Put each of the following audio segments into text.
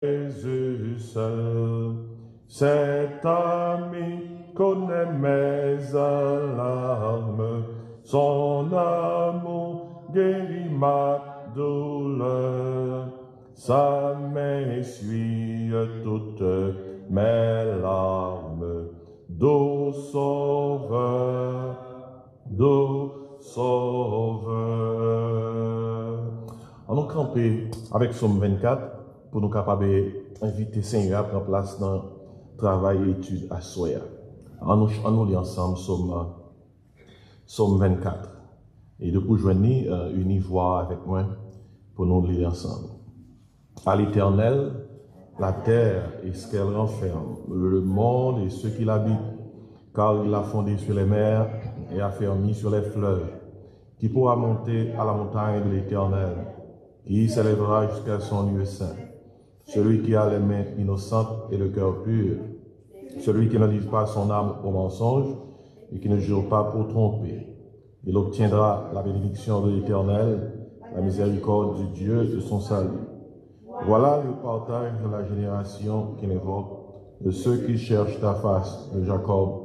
Jésus seul, cet ami connaît mes alarmes, son amour guérit ma douleur, sa main essuie toutes mes larmes, doux sauveur, doux sauveur. On nous camper avec Somme 24 pour nous capables d'inviter Seigneur à prendre place dans le travail et étude à Soya. On nous lit ensemble Somme 24. Et de pour joindre une voix avec moi pour nous lire ensemble. À l'Éternel, la terre et ce qu'elle renferme, le monde et ceux qui l'habitent, car il l'a fondé sur les mers et affermi sur les fleuves. Qui pourra monter à la montagne de l'Éternel, qui s'élèvera jusqu'à son lieu saint. Celui qui a les mains innocentes et le cœur pur, celui qui ne livre pas son âme au mensonge et qui ne jure pas pour tromper. Il obtiendra la bénédiction de l'Éternel, la miséricorde du Dieu de son salut. Voilà le partage de la génération qui l'invoque, de ceux qui cherchent ta face, de Jacob.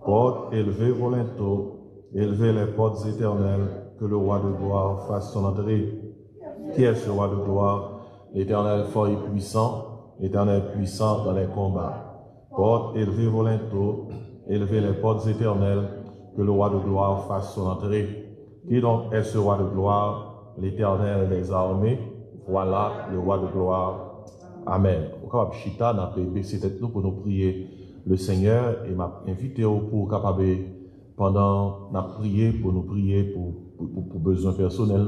Portes élevées vos linteaux, élevez les portes éternelles, que le roi de gloire fasse son entrée. Qui est ce roi de gloire? L'Éternel fort et puissant, l'Éternel puissant dans les combats. Portes élevées vos linteaux, élevez les portes éternelles, que le roi de gloire fasse son entrée. Qui donc est ce roi de gloire? L'Éternel des armées. Voilà le roi de gloire. Amen. Au cas où Chita n'a pas baissé tête nous pour nous prier le Seigneur et m'a invité pour capable pendant n'a prié pour nous prier pour besoins personnels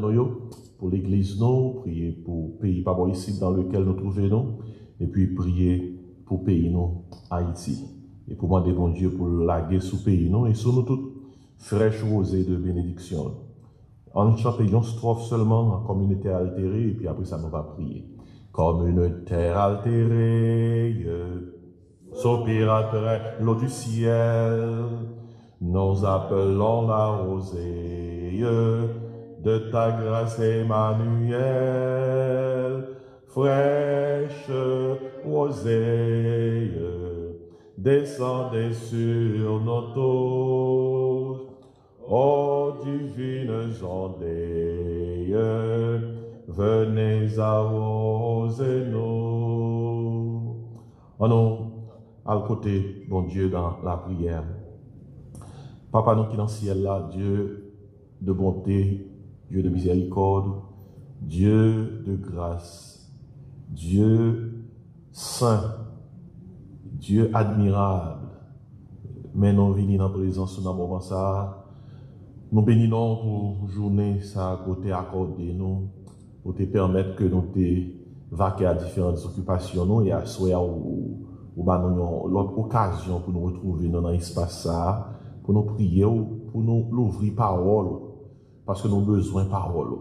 pour l'église nous, prier pour le pays pas ici dans lequel nous trouvons et puis prier pour le pays nous Haïti et pour demander bon Dieu pour laguer sous pays nous et sous nous toutes fraîche rosée de bénédiction. On chante une strophe seulement en communauté altérée et puis après ça nous va prier. Comme une terre altérée, soupire après l'eau du ciel, nous appelons la rosée de ta grâce Emmanuel, fraîche rosée, descendez sur nos tours, ô divines ondées, venez arroser nous. En nous, à côté, bon Dieu, dans la prière. Papa, nous qui dans le ciel là, Dieu de bonté, Dieu de miséricorde, Dieu de grâce, Dieu saint, Dieu admirable. Mais nous venons dans la présence dans le moment ça. Nous bénissons pour journée ça à côté accordé nous, pour te permettre que nous te vaquer à différentes occupations nous et à souhaiter ou l'autre occasion pour nous retrouver dans l'espace ça, pour nous prier ou pour nous l'ouvrir parole, parce que nous avons besoin de parole.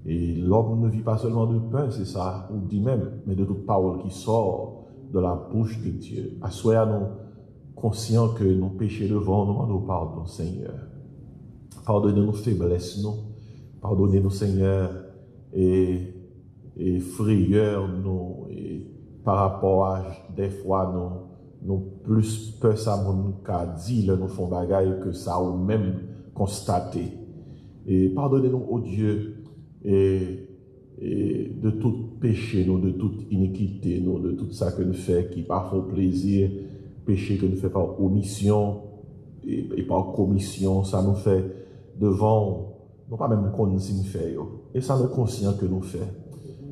Et l'homme ne vit pas seulement de pain, c'est ça, on dit même, mais de toute parole qui sort de la bouche de Dieu. Soyons-nous conscients que nos péchés devant nous demandons pardon, Seigneur. Pardonnez nos faiblesses, nous. Pardonnez-nous, Seigneur, et frayeurs, nous, et par rapport à des fois, nous plus peur ça, nous dit, nous font bagaille que ça, ou même constater. Et pardonnez-nous, ô Dieu, et de tout péché, nous, de toute iniquité, nous, de tout ça que nous faisons, qui parfois plaisir, péché que nous faisons par omission et par commission, ça nous fait devant, non pas même qu'on nous fait, et ça nous conscient que nous faisons.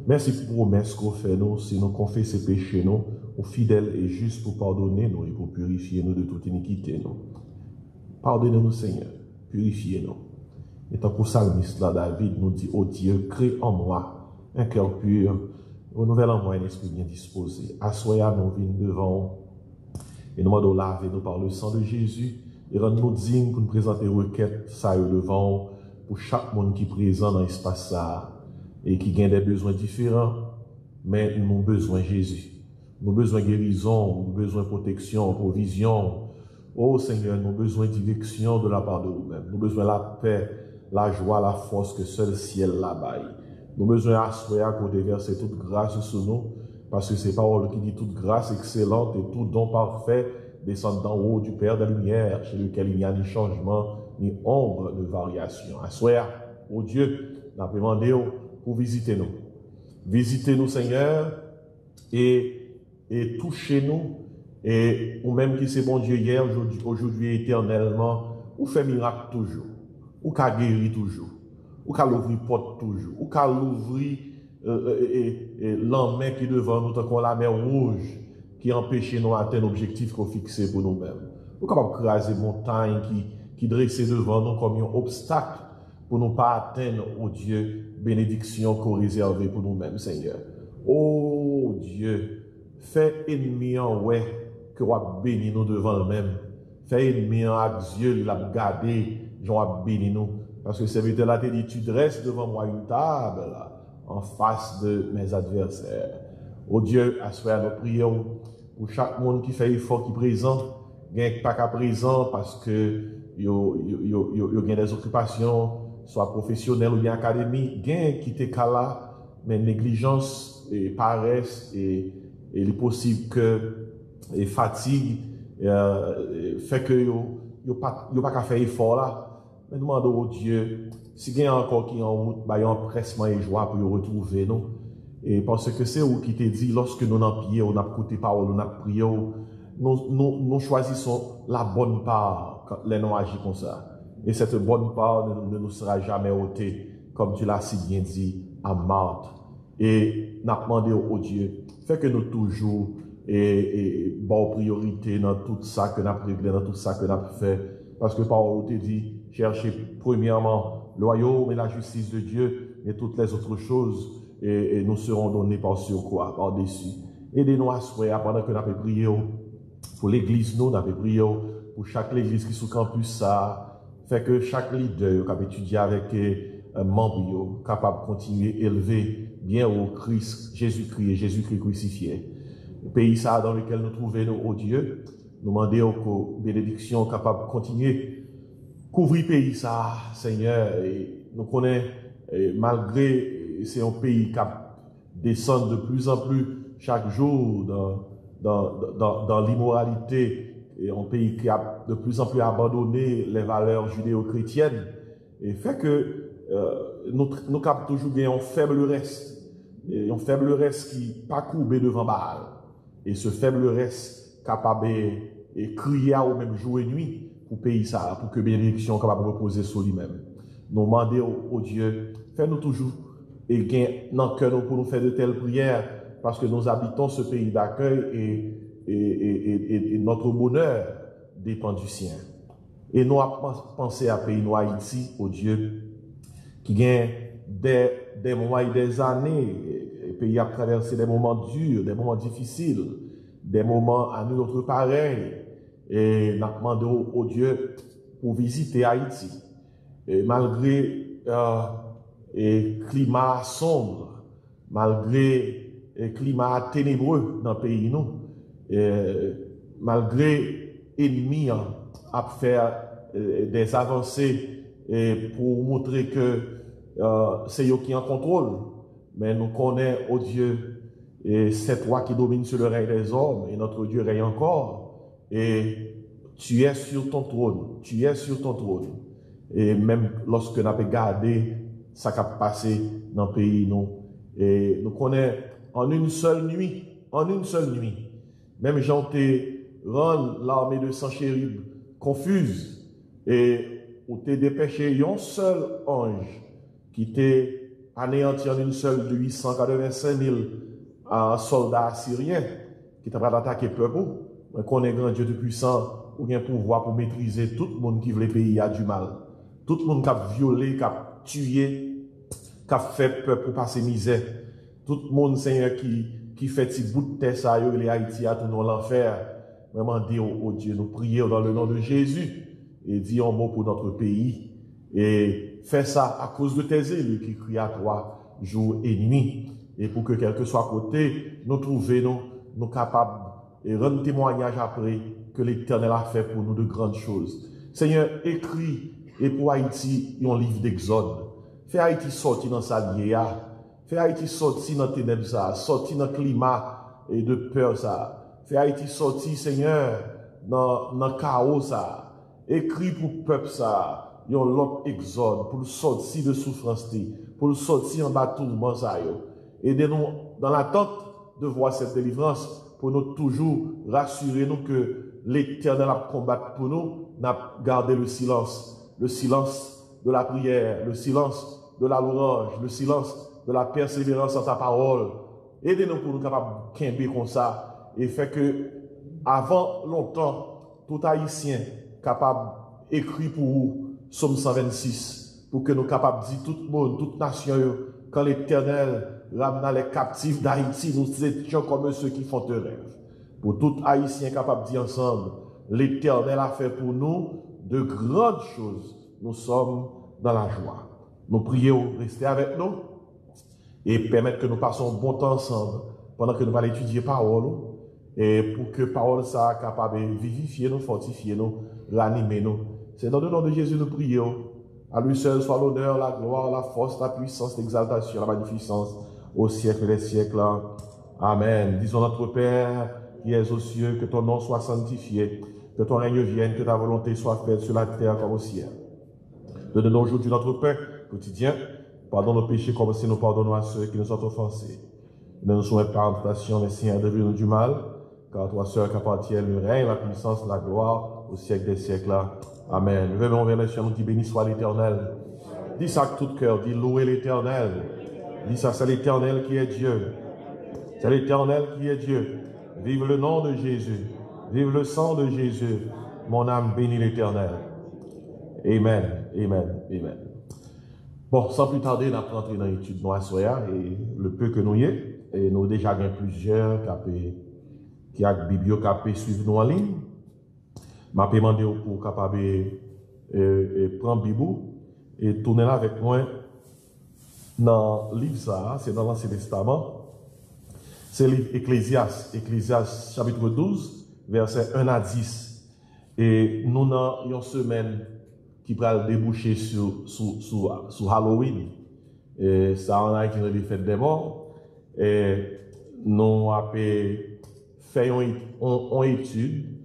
Merci pour la promesse qu'on fait, nous, si nous confessons ces péchés, nous, fidèles et justes pour pardonner nous et pour purifier nous de toute iniquité, nous. Pardonnez-nous, Seigneur, purifiez-nous. Et tant que le psalmiste là, David nous dit, ô Dieu, crée en moi un cœur pur, renouvelle en moi un esprit bien disposé. Assoyons-nous devant et nous demandons laver-nous par le sang de Jésus et rendre-nous dignes pour nous présenter requêtes, ça devant pour chaque monde qui est présent dans l'espace ça et qui a des besoins différents, mais nous avons besoin de Jésus. Nous avons besoin de guérison, nous avons besoin de protection, de provision. Oh Seigneur, nous avons besoin de direction de la part de nous-mêmes. Nous avons besoin de la paix, la joie, la force que seul le ciel la baille. Nous avons besoin d'assurer à déverser toute grâce sur nous parce que c'est parole qui dit toute grâce excellente et tout don parfait descend d'en haut du Père de la lumière, chez lequel il n'y a ni changement, ni ombre de variation. À soir, ô Dieu, nous avons demandé pour visiter nous. Visitez-nous, Seigneur, et touchez-nous, et ou même qui c'est bon Dieu hier, aujourd'hui éternellement, ou fait miracle toujours, ou qu'a guéri toujours, ou qu'a l'ouvrir porte toujours, ou qu'a l'ouvrir l'emmène qui est devant nous, tant qu'on la mer rouge, qui empêche nous d'atteindre l'objectif qu'on fixe pour nous-mêmes. Ou capable de craser montagne qui dressait devant nous comme un obstacle pour ne pas atteindre, oh Dieu, bénédiction qu'on réserve pour nous-mêmes, Seigneur. Oh Dieu, fais ennemi en ouais que va bénir nous devant le même. Fais ennemi en Dieu, il a gardé, j'en béni nous. Parce que le serviteur là te dit, tu dresses devant moi une table là, en face de mes adversaires. Oh Dieu, assois nos prières pour chaque monde qui fait effort, qui est présent, gagne pas qu'à présent parce que yo gagne des occupations, soit professionnelles ou bien académiques, gagne qui te là, mais négligence et paresse et il est possible que et fatigue fait que yo pas qu'à faire effort là. Mais demandons au Dieu, si il y a encore qui en route, bah, il y a un pressement et joie pour retrouver nous. Et parce que c'est où qui te dit, lorsque nous n'avons prié, on a écouté parole, on a prié, nous choisissons la bonne part quand les nous agissons comme ça. Et cette bonne part ne nous sera jamais ôtée, comme tu l'as si bien dit à Marthe. Et nous demandé au Dieu, fait que nous toujours bon priorité dans tout ça que nous avons réglé, dans tout ça que nous avons fait. Parce que parole te dit, cherchez premièrement le royaume et la justice de Dieu et toutes les autres choses et nous serons donnés par sur quoi, par-dessus. Aidez-nous à souhaiter pendant que nous avons prié pour l'église, nous avons prié pour chaque église qui est sous campus, ça fait que chaque leader qui a étudié avec un membre capable de continuer à élever bien au Christ, Jésus-Christ et Jésus-Christ crucifié. Le pays ça dans lequel nous trouvons, oh Dieu, nous demandons que bénédiction capable de continuer couvrir le pays ça, Seigneur, et nous connaissons, malgré c'est un pays qui descend de plus en plus chaque jour dans l'immoralité, et un pays qui a de plus en plus abandonné les valeurs judéo-chrétiennes, et fait que nous capons toujours bien un faible reste qui pas courbé devant Baal, et ce faible reste capable de crier au même jour et nuit, pour pays ça, pour que bénédiction capable de reposer sur lui-même. Nous demandons au Dieu, fais-nous toujours et gain dans le cœur pour nous faire de telles prières, parce que nous habitons ce pays d'accueil et notre bonheur dépend du sien. Et nous avons pensé à pays nous Haïti, au Dieu, qui gagne des mois et des années, le pays a traversé des moments durs, des moments difficiles, des moments à nous autres pareils. Et nous demandons au Dieu pour visiter Haïti. Et malgré le climat sombre, malgré le climat ténébreux dans le pays, malgré l'ennemi a fait des avancées pour montrer que c'est eux qui en contrôle. Mais nous connaissons, oh Dieu, cette roi qui domine sur le règne des hommes, et notre Dieu règne encore. Et tu es sur ton trône, tu es sur ton trône. Et même lorsque nous avons gardé ça qui a passé dans le pays, et nous connaissons en une seule nuit, même Jean te rend l'armée de Sanchérib confuse, et où t'es dépêché un seul ange qui t'est anéanti en une seule de 885 000 soldats assyriens qui t'a attaqué le peuple. On connaît grand Dieu de puissant, ou bien pouvoir pour maîtriser tout le monde qui veut le pays a du mal. Tout le monde qui a violé, qui a tué, qui a fait peuple pour passer misère. Tout le monde, Seigneur, qui fait petit bout de terre, ça, les Haïti à tout dans l'enfer. Vraiment, dit au Dieu, nous prions dans le nom de Jésus et dis un mot pour notre pays. Et fais ça à cause de tes élus qui crient à toi jour et nuit. Et pour que quel que soit côté, nous trouvions, nous capables et rendre témoignage après que l'Éternel a fait pour nous de grandes choses. Seigneur, écris et pour Haïti un livre d'Exode. Fais Haïti sortir dans sa liée, fais Haïti sortir dans ténèbres, sortir dans le climat et de peur ça. Fais Haïti sortir, Seigneur, dans le chaos ça. Écris pour le peuple ça, yon l'autre exode, pour le sortir de souffrance, pour le sortir en bas tout le monde ça. Aidez-nous dans l'attente de voir cette délivrance, pour nous toujours rassurer nous que l'Éternel a combattu pour nous, n'a gardé le silence de la prière, le silence de la louange, le silence de la persévérance en sa parole. Aidez-nous pour nous capables de quimber comme ça, et fait que, avant longtemps, tout Haïtien capable d'écrire pour vous, Somme 126, pour que nous capables de dire tout le monde, toute nation, quand l'Éternel ramena les captifs d'Haïti, nous étions comme ceux qui font un rêve. Pour tout Haïtien capable de dire ensemble, l'Éternel a fait pour nous de grandes choses. Nous sommes dans la joie. Nous prions, restez avec nous et permettre que nous passions un bon temps ensemble pendant que nous allons étudier parole et pour que parole soit capable de vivifier nous, fortifier nous, ranimer nous. C'est dans le nom de Jésus nous prions. À lui seul soit l'honneur, la gloire, la force, la puissance, l'exaltation, la magnificence au siècle des siècles. Amen. Disons notre Père qui es aux cieux, que ton nom soit sanctifié, que ton règne vienne, que ta volonté soit faite sur la terre comme au ciel. Donne-nous aujourd'hui notre pain quotidien. Pardonne nos péchés comme si nous pardonnons à ceux qui nous ont offensés. Ne nous soumets pas en tentation, mais Seigneur, délivre-nous du mal, car toi seul qu'appartiennent le règne, la puissance, la gloire au siècle des siècles. Amen. Levons vers les cieux, nous dit béni soit l'Éternel. Dis ça avec tout cœur, dis louez l'Éternel. Dis ça, c'est l'Éternel qui est Dieu. C'est l'Éternel qui est Dieu. Vive le nom de Jésus. Vive le sang de Jésus. Mon âme bénit l'Éternel. Amen. Amen. Amen. Bon, sans plus tarder, nous allons entrer dans l'étude de soya et le peu que nous y est, et nous déjà avons plusieurs qui ont la Bible qui suivre nous en ligne. Je vais demander pour capable prendre la Bible et tourner là avec moi dans le livre ça, c'est dans l'Ancien Testament. C'est le livre Ecclésiaste chapitre 12, versets 1 à 10. Et nous avons une semaine qui va déboucher sur Halloween. Et ça, on a été les fêtes des morts. Et nous avons fait une étude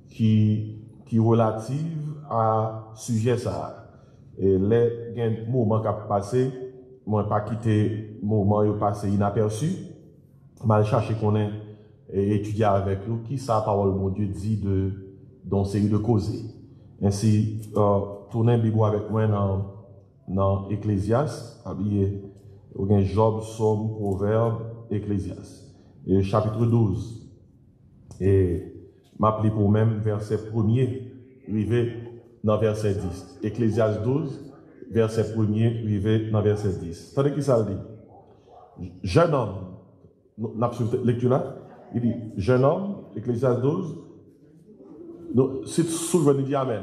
qui est relative à ce sujet. Et les moments qui ont passé, moi, je n'ai pas quitté le moment qui passé inaperçu. Je vais chercher qu'on ait étudié avec nous qui sa parole, mon Dieu, dit dans série de causer. Ainsi, tournez la Bible avec moi dans Ecclésiaste, habillé, Job, Somme, Proverbe, Ecclésiaste. Et chapitre 12. Et m'appeler pour même verset 1er, arrivé dans verset 10. Ecclésiaste 12, verset 1er, arrivé dans verset 10. Attendez qui ça dit? Jeune homme, la lecture là, il dit, jeune homme, Ecclésiaste 12, c'est souvent il dit Amen.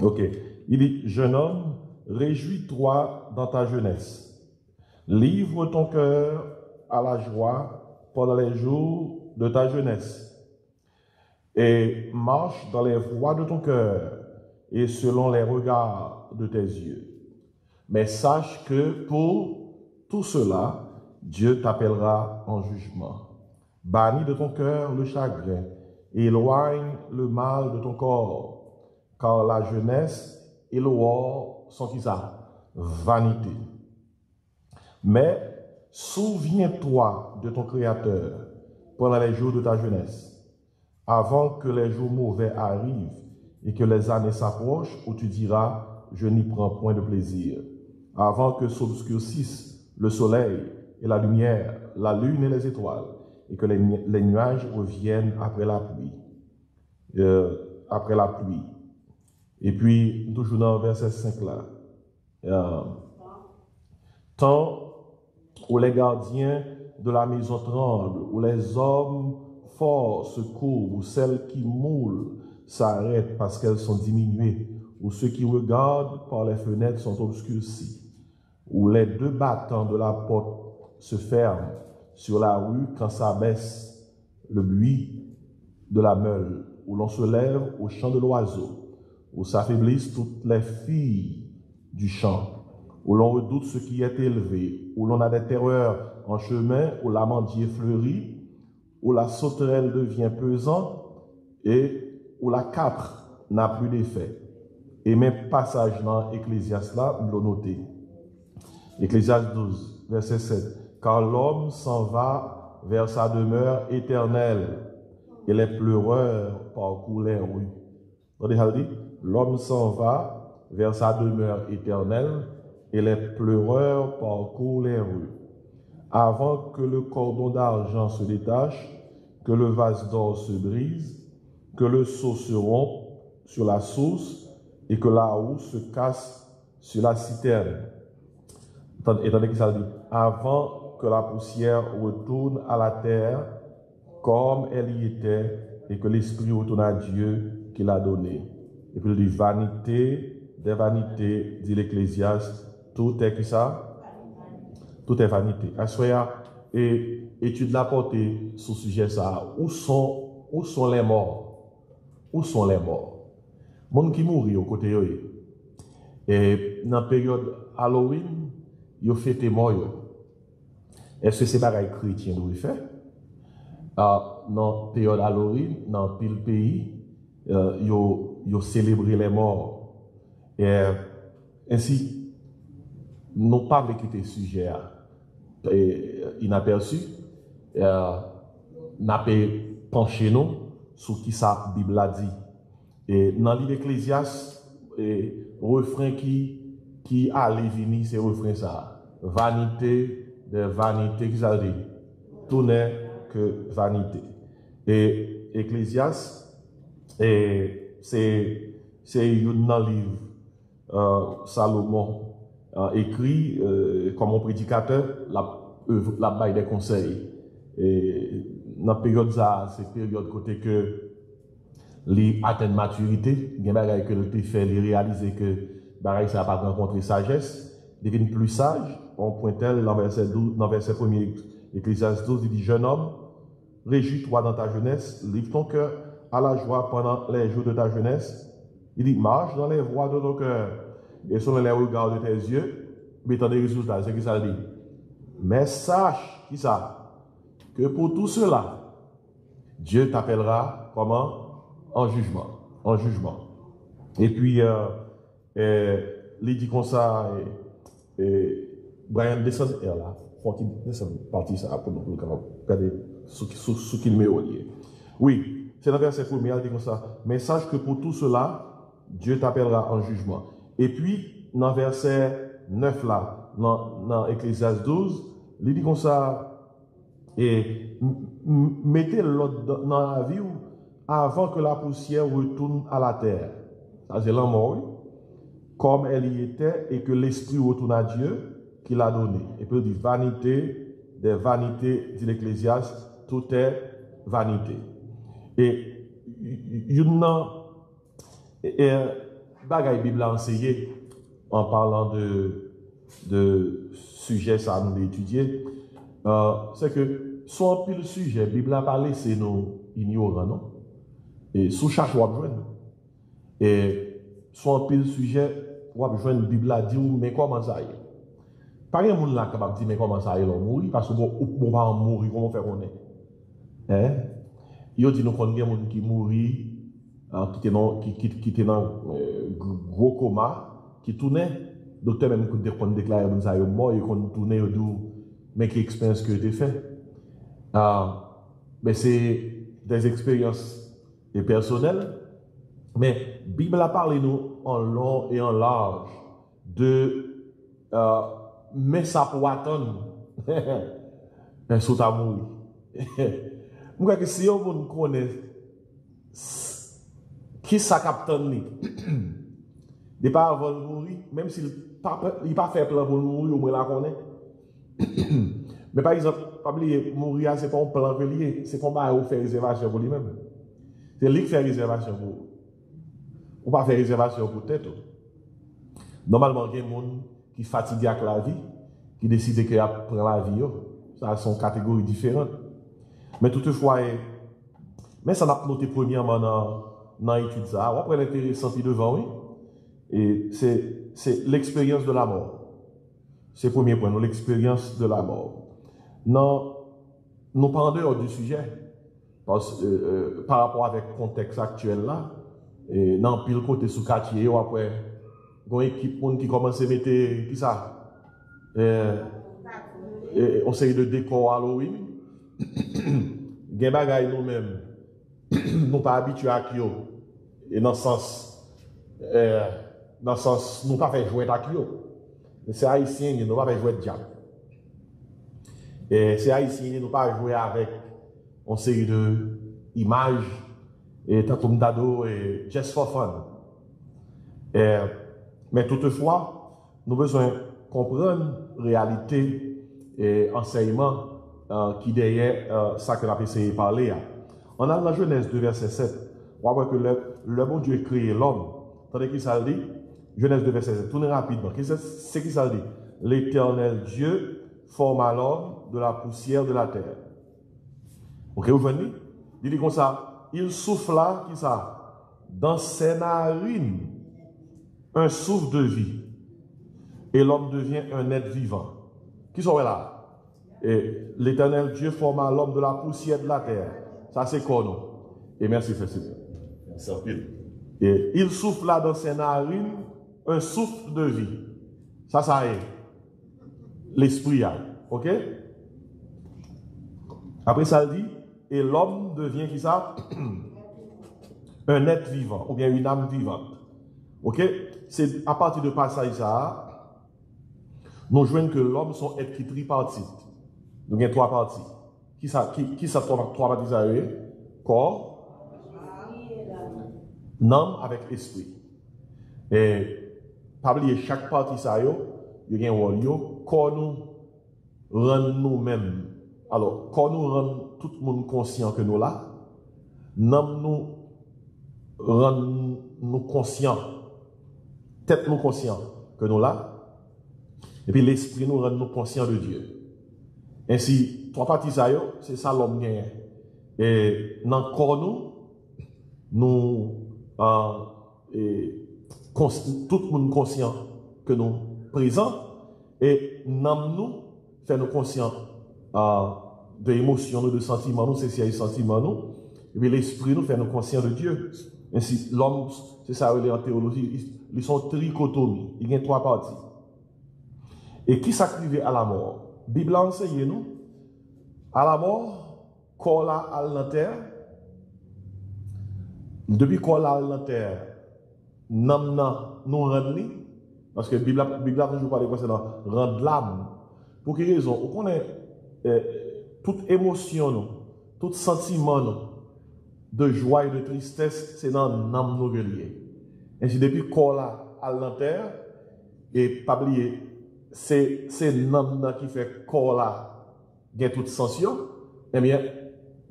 Ok. Il dit, jeune homme, réjouis-toi dans ta jeunesse. Livre ton cœur à la joie pendant les jours de ta jeunesse. Et marche dans les voies de ton cœur et selon les regards de tes yeux. Mais sache que pour tout cela, Dieu t'appellera en jugement. Bannis de ton cœur le chagrin, éloigne le mal de ton corps, car la jeunesse et le war sont qui ça? Vanité. Mais souviens-toi de ton Créateur pendant les jours de ta jeunesse, avant que les jours mauvais arrivent et que les années s'approchent où tu diras, je n'y prends point de plaisir, avant que s'obscurcissent le soleil et la lumière, la lune et les étoiles, et que les nuages reviennent après la pluie. Et puis, toujours dans le verset 5 là, tant où les gardiens de la maison tremblent, où les hommes forts se courbent, où celles qui moulent s'arrêtent parce qu'elles sont diminuées, où ceux qui regardent par les fenêtres sont obscurcis, où les deux battants de la porte se ferment sur la rue quand s'abaisse le bruit de la meule, où l'on se lève au chant de l'oiseau, où s'affaiblissent toutes les filles du champ, où l'on redoute ce qui est élevé, où l'on a des terreurs en chemin, où l'amandier fleurit, où la sauterelle devient pesante et où la capre n'a plus d'effet. Et même passage dans Ecclésiaste là, vous l'avez noté. Ecclésiaste 12, verset 7. Car l'homme s'en va vers sa demeure éternelle et les pleureurs parcourent les rues. L'homme s'en va vers sa demeure éternelle et les pleureurs parcourent les rues. Avant que le cordon d'argent se détache, que le vase d'or se brise, que le seau se rompe sur la source et que la roue se casse sur la citerne. Étant que ça dit, avant que la poussière retourne à la terre comme elle y était et que l'esprit retourne à Dieu qui l'a donné. Et puis il dit vanité des vanités, dit l'Ecclésiaste, tout est qui ça? Tout est vanité. Assoya, et étude la portée sur ce sujet ça. Où sont les morts? Où sont les morts? Monde qui mourit au côté de et dans la période Halloween, ils ont fait mort. Est-ce que c'est pareil chrétien nous fait? Dans la période Halloween, dans le pays, ils ont célébré les morts. Et ainsi, nous n'avons pas quitter ce sujet inaperçu. Nous avons penché nous sur qui sa Bible a dit. Et dans le livre d'Ecclésiaste, refrain qui allait venir, c'est refrain ça. Vanité de vanité, qui ça dit? Tout n'est que vanité. Et Ecclésiaste, c'est un livre Salomon écrit comme un prédicateur, la baille des conseils. Et dans la période ça, c'est période côté que les atteignent maturité, il y a des choses que le fait, les réaliser que bagaille ça n'a pas rencontré sagesse, devient plus sage. On pointait dans verset 12, dans verset 1er, Ecclésiaste 12, il dit jeune homme, réjouis-toi dans ta jeunesse, livre ton cœur à la joie pendant les jours de ta jeunesse. Il dit marche dans les voies de ton cœur et selon les regards de tes yeux, mettant des résultats. C'est qui ça dit? Mais sache, qui ça? Que pour tout cela, Dieu t'appellera comment? En jugement. En jugement. Et puis, il dit comme ça, Brian descend là. Faut qu'il descende partie ça pour nous regarder ce qu'il met au lieu. Oui, c'est dans le verset 1er, il dit comme ça. Mais sache que pour tout cela, Dieu t'appellera en jugement. Et puis, dans le verset 9 là, dans Ecclésiaste 12, il dit comme ça, et mettez l'autre dans la vie avant que la poussière retourne à la terre. Ça, c'est la mort, comme elle y était, et que l'esprit retourne à Dieu qui l'a donné. Et puis il dit vanité des vanités, dit l'Ecclésiaste, tout est vanité. Et une bagaille Bible a enseigné en parlant de sujet ça nous l'étudier, c'est que soit pile sujet, Bible a parlé, c'est nous ignorants, non? Et sous chaque fois, et soit pile sujet, on va joindre Bible a dit, mais comment ça y est? Pas un monde là capable de dire, mais comment ça y est, on mourit, parce que bon, va mourir, comment faire on est? Hein? Il dit, nous connaissons des gens qui mourit, qui étaient dans gros coma, qui tournaient, docteur même qu'on déclare que ça est mort, et qu'on tournait, mais quelle expérience que tu fait? Mais c'est des expériences personnelles, mais Bible a parlé nous en long et en large de mais ça pour attendre un saut à mourir. Je crois que si on connaît qui ça capte de pas avant de mourir, même s'il n'a pas fait plan pour mourir, au moins la connaît. Mais par exemple, pas oublier, mourir, ce n'est pas un plan relié, c'est qu'on va faire réservation pour lui-même. C'est lui qui fait réservation pour vous. On va faire réservation pour tête. Normalement, il y a des gens qui fatiguent avec la vie, qui décident qu'ils prennent la vie. Ça sont catégories différentes. Mais toutefois, mais ça n'a pas noté premièrement dans l'étude. Après l'intéressant qui devant, oui. Et c'est l'expérience de la mort. C'est le premier point, l'expérience de la mort. Non, nous pas en dehors du sujet, par rapport avec le contexte actuel là, et dans pile côté sous quartier, après, une équipe qui commence à mettre, qui ça, on série de décors Halloween, gen bagay nous-mêmes, nous pas habitués à Kyo, et dans le sens, nous pas fait jouer à Kyo. C'est haïtien, nous pas fait jouer de diable. Et c'est haïtien, nous pas jouer avec une série de images, et tant comme d'ado, et just for fun. Mais toutefois, nous avons besoin de comprendre la réalité et enseignement qui derrière ça que l'on a essayé de parler. On a la Genèse 2, verset 7. On voit que le bon Dieu a créé l'homme. Tandis qu'il ça dit, Genèse 2, verset 7. Tournez rapidement. C'est qui ça dit? L'Éternel Dieu forma l'homme de la poussière de la terre. Ok, vous venez? Il dit comme ça, il souffla, qui ça? Dans ses narines, un souffle de vie. Et l'homme devient un être vivant. Qui sont là? Et l'Éternel Dieu forma l'homme de la poussière de la terre. Ça c'est quoi nous? Et merci, Fessier. Et il souffla dans ses narines un souffle de vie. Ça est. L'esprit. Ok? Après ça dit, et l'homme devient qui ça? Un être vivant, ou bien une âme vivante. Ok? C'est à partir de passage ça, nous jouons que l'homme sont êtres qui tripartite. Nous avons trois parties. Qui ça trois parties ça est? Corps, âme avec esprit. Et pas oublier chaque partie ça il y a un rôle corps nous rend nous-mêmes. Alors, corps nous rend tout le monde conscient que nous là. Âme nous rend nous conscients. Tête nous conscients que nous là. Et puis l'esprit nous rend nous conscients de Dieu. Ainsi, trois parties ça c'est ça l'homme gagne. Et dans le corps nous tout le monde conscient que nous présents et nous fait nous conscients de l'émotion, de sentiments, nous, c'est les sentiments, nous. Et puis l'esprit nous fait nous conscients de Dieu. Ainsi, l'homme, c'est ça en théologie, ils sont trichotomies. Il y a trois parties. Et qui s'active à la mort? La Bible enseigne nous, à la mort, corps là à la terre. Depuis corps là à la terre, nous rendons, parce que la Bible a toujours parlé concernant rendre l'âme. Pour quelle raison? On connaît toute émotion, tout sentiment de joie et de tristesse, c'est dans l'âme nous relié. Ainsi, depuis corps là à la terre, et pas oublier, c'est l'âme qui fait corps là, qui a toute sensation, eh bien,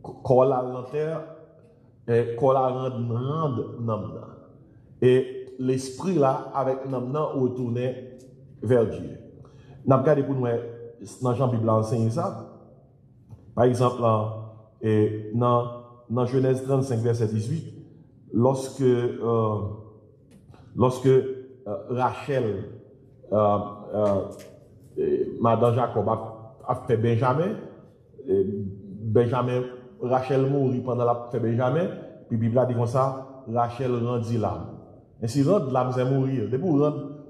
corps là à la terre, corps là rend l'âme. Et l'esprit là, avec l'âme, retourner vers Dieu. Nous avons regardé pour nous, dans Jean Bible enseigne ça. Par exemple, dans Genèse 35, verset 18, lorsque Rachel, Madame Jacob a fait Benjamin, Rachel mourit pendant la fait Benjamin, puis la Bible a dit comme ça, Rachel rendit l'âme. Ainsi, rendre l'âme, c'est mourir. Depuis rendre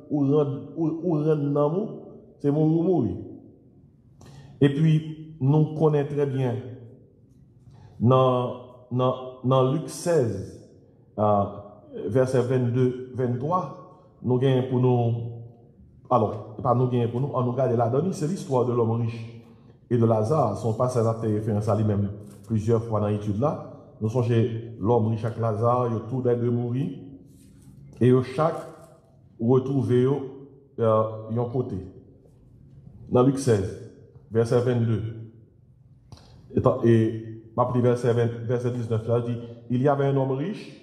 l'âme, c'est mourir. Et puis, nous connaissons très bien, dans Luc 16, verset 22-23, nous gagnons pour nous, alors, pas nous gagnons pour nous, on nous regarde là-dedans, c'est l'histoire de l'homme riche et de Lazare. Son passage a fait référence à lui-même plusieurs fois dans l'étude là. Nous sommes chez l'homme riche avec Lazare, il y a tout d'un de mourir, et chaque retrouvé un côté. Dans Luc 16, verset 22, et verset 19, là, dit, il y avait un homme riche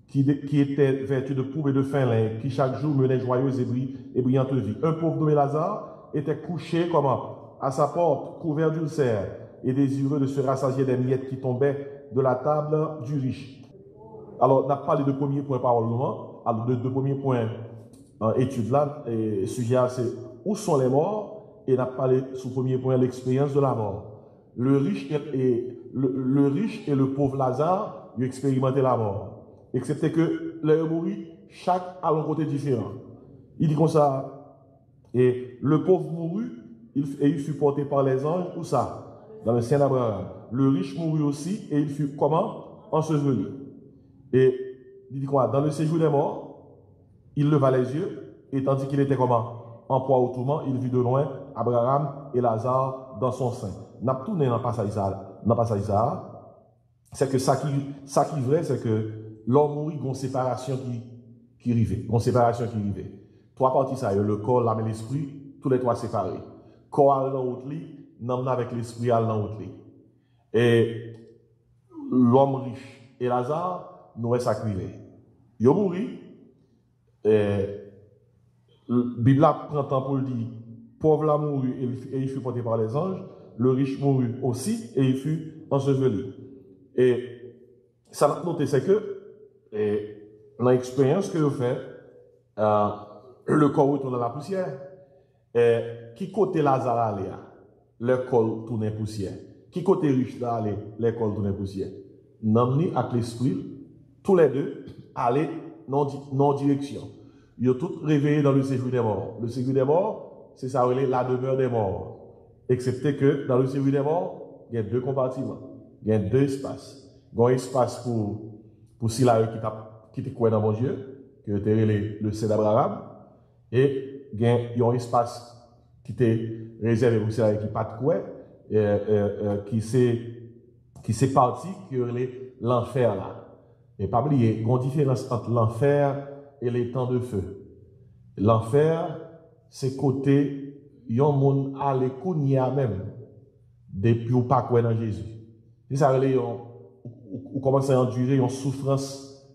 qui était vêtu de poudre et de fin lin, qui chaque jour menait joyeuse et brillante vie. Un pauvre nommé Lazare était couché comment? À sa porte, couvert d'ulcères, et désireux de se rassasier des miettes qui tombaient de la table du riche. Alors, on a parlé de premier point parlement. Alors, de premier point étude là, et sujet c'est où sont les morts, et on a parlé sous premier point l'expérience de la mort. Le riche le riche et le pauvre Lazare, ils expérimentaient la mort. Excepté que leur mourit, chaque à un côté différent. Il dit comme ça, et le pauvre mourut, et il fut porté par les anges, où ça? Dans le Saint Abraham. Le riche mourut aussi, et il fut comment? Enseveli. Et il dit quoi? Dans le séjour des morts, il leva les yeux, et tandis qu'il était comment? En proie au tourment, il vit de loin Abraham et Lazare dans son sein. N'a pas tourné dans le passage ça. C'est que ça qui est vrai, c'est que l'homme mourit, il y a une séparation qui arrivait. Trois parties, ça y est, le corps, l'âme et l'esprit, tous les trois séparés. Corps à l'autre lit, l'âme avec l'esprit à l'autre lit. Et l'homme riche et Lazare, nous est sacrifié. Il mourit, et la Bible prend temps pour le dire, pauvre l'a mouru et il fut porté par les anges, le riche mourut aussi et il fut enseveli. Et ça m'a noté, c'est que, dans l'expérience que je fais, le corps retourne dans la poussière. Et qui côté Lazare allait, le corps tourne poussière. Qui côté riche allait, le corps tourne poussière. N'amni avec l'esprit, tous les deux allaient non direction. Ils ont tous réveillé dans le séjour des morts. Le séjour des morts, c'est ça, la demeure des morts. Excepté que dans le séjour des morts, il y a deux compartiments, il y a deux espaces. Il y a un espace pour Silaï qui te croit dans mon Dieu, que était le Saint Abraham, et il y a un espace qui était réservé pour Silaï qui pas de croix, qui s'est parti, qui est l'enfer là. Et pas oublier, il y a une différence entre l'enfer et les temps de feu. L'enfer, c'est côté, yon moun a le kounia même, depuis ou pas quoi dans Jésus. Si ça veut dire, ou commence à endurer une souffrance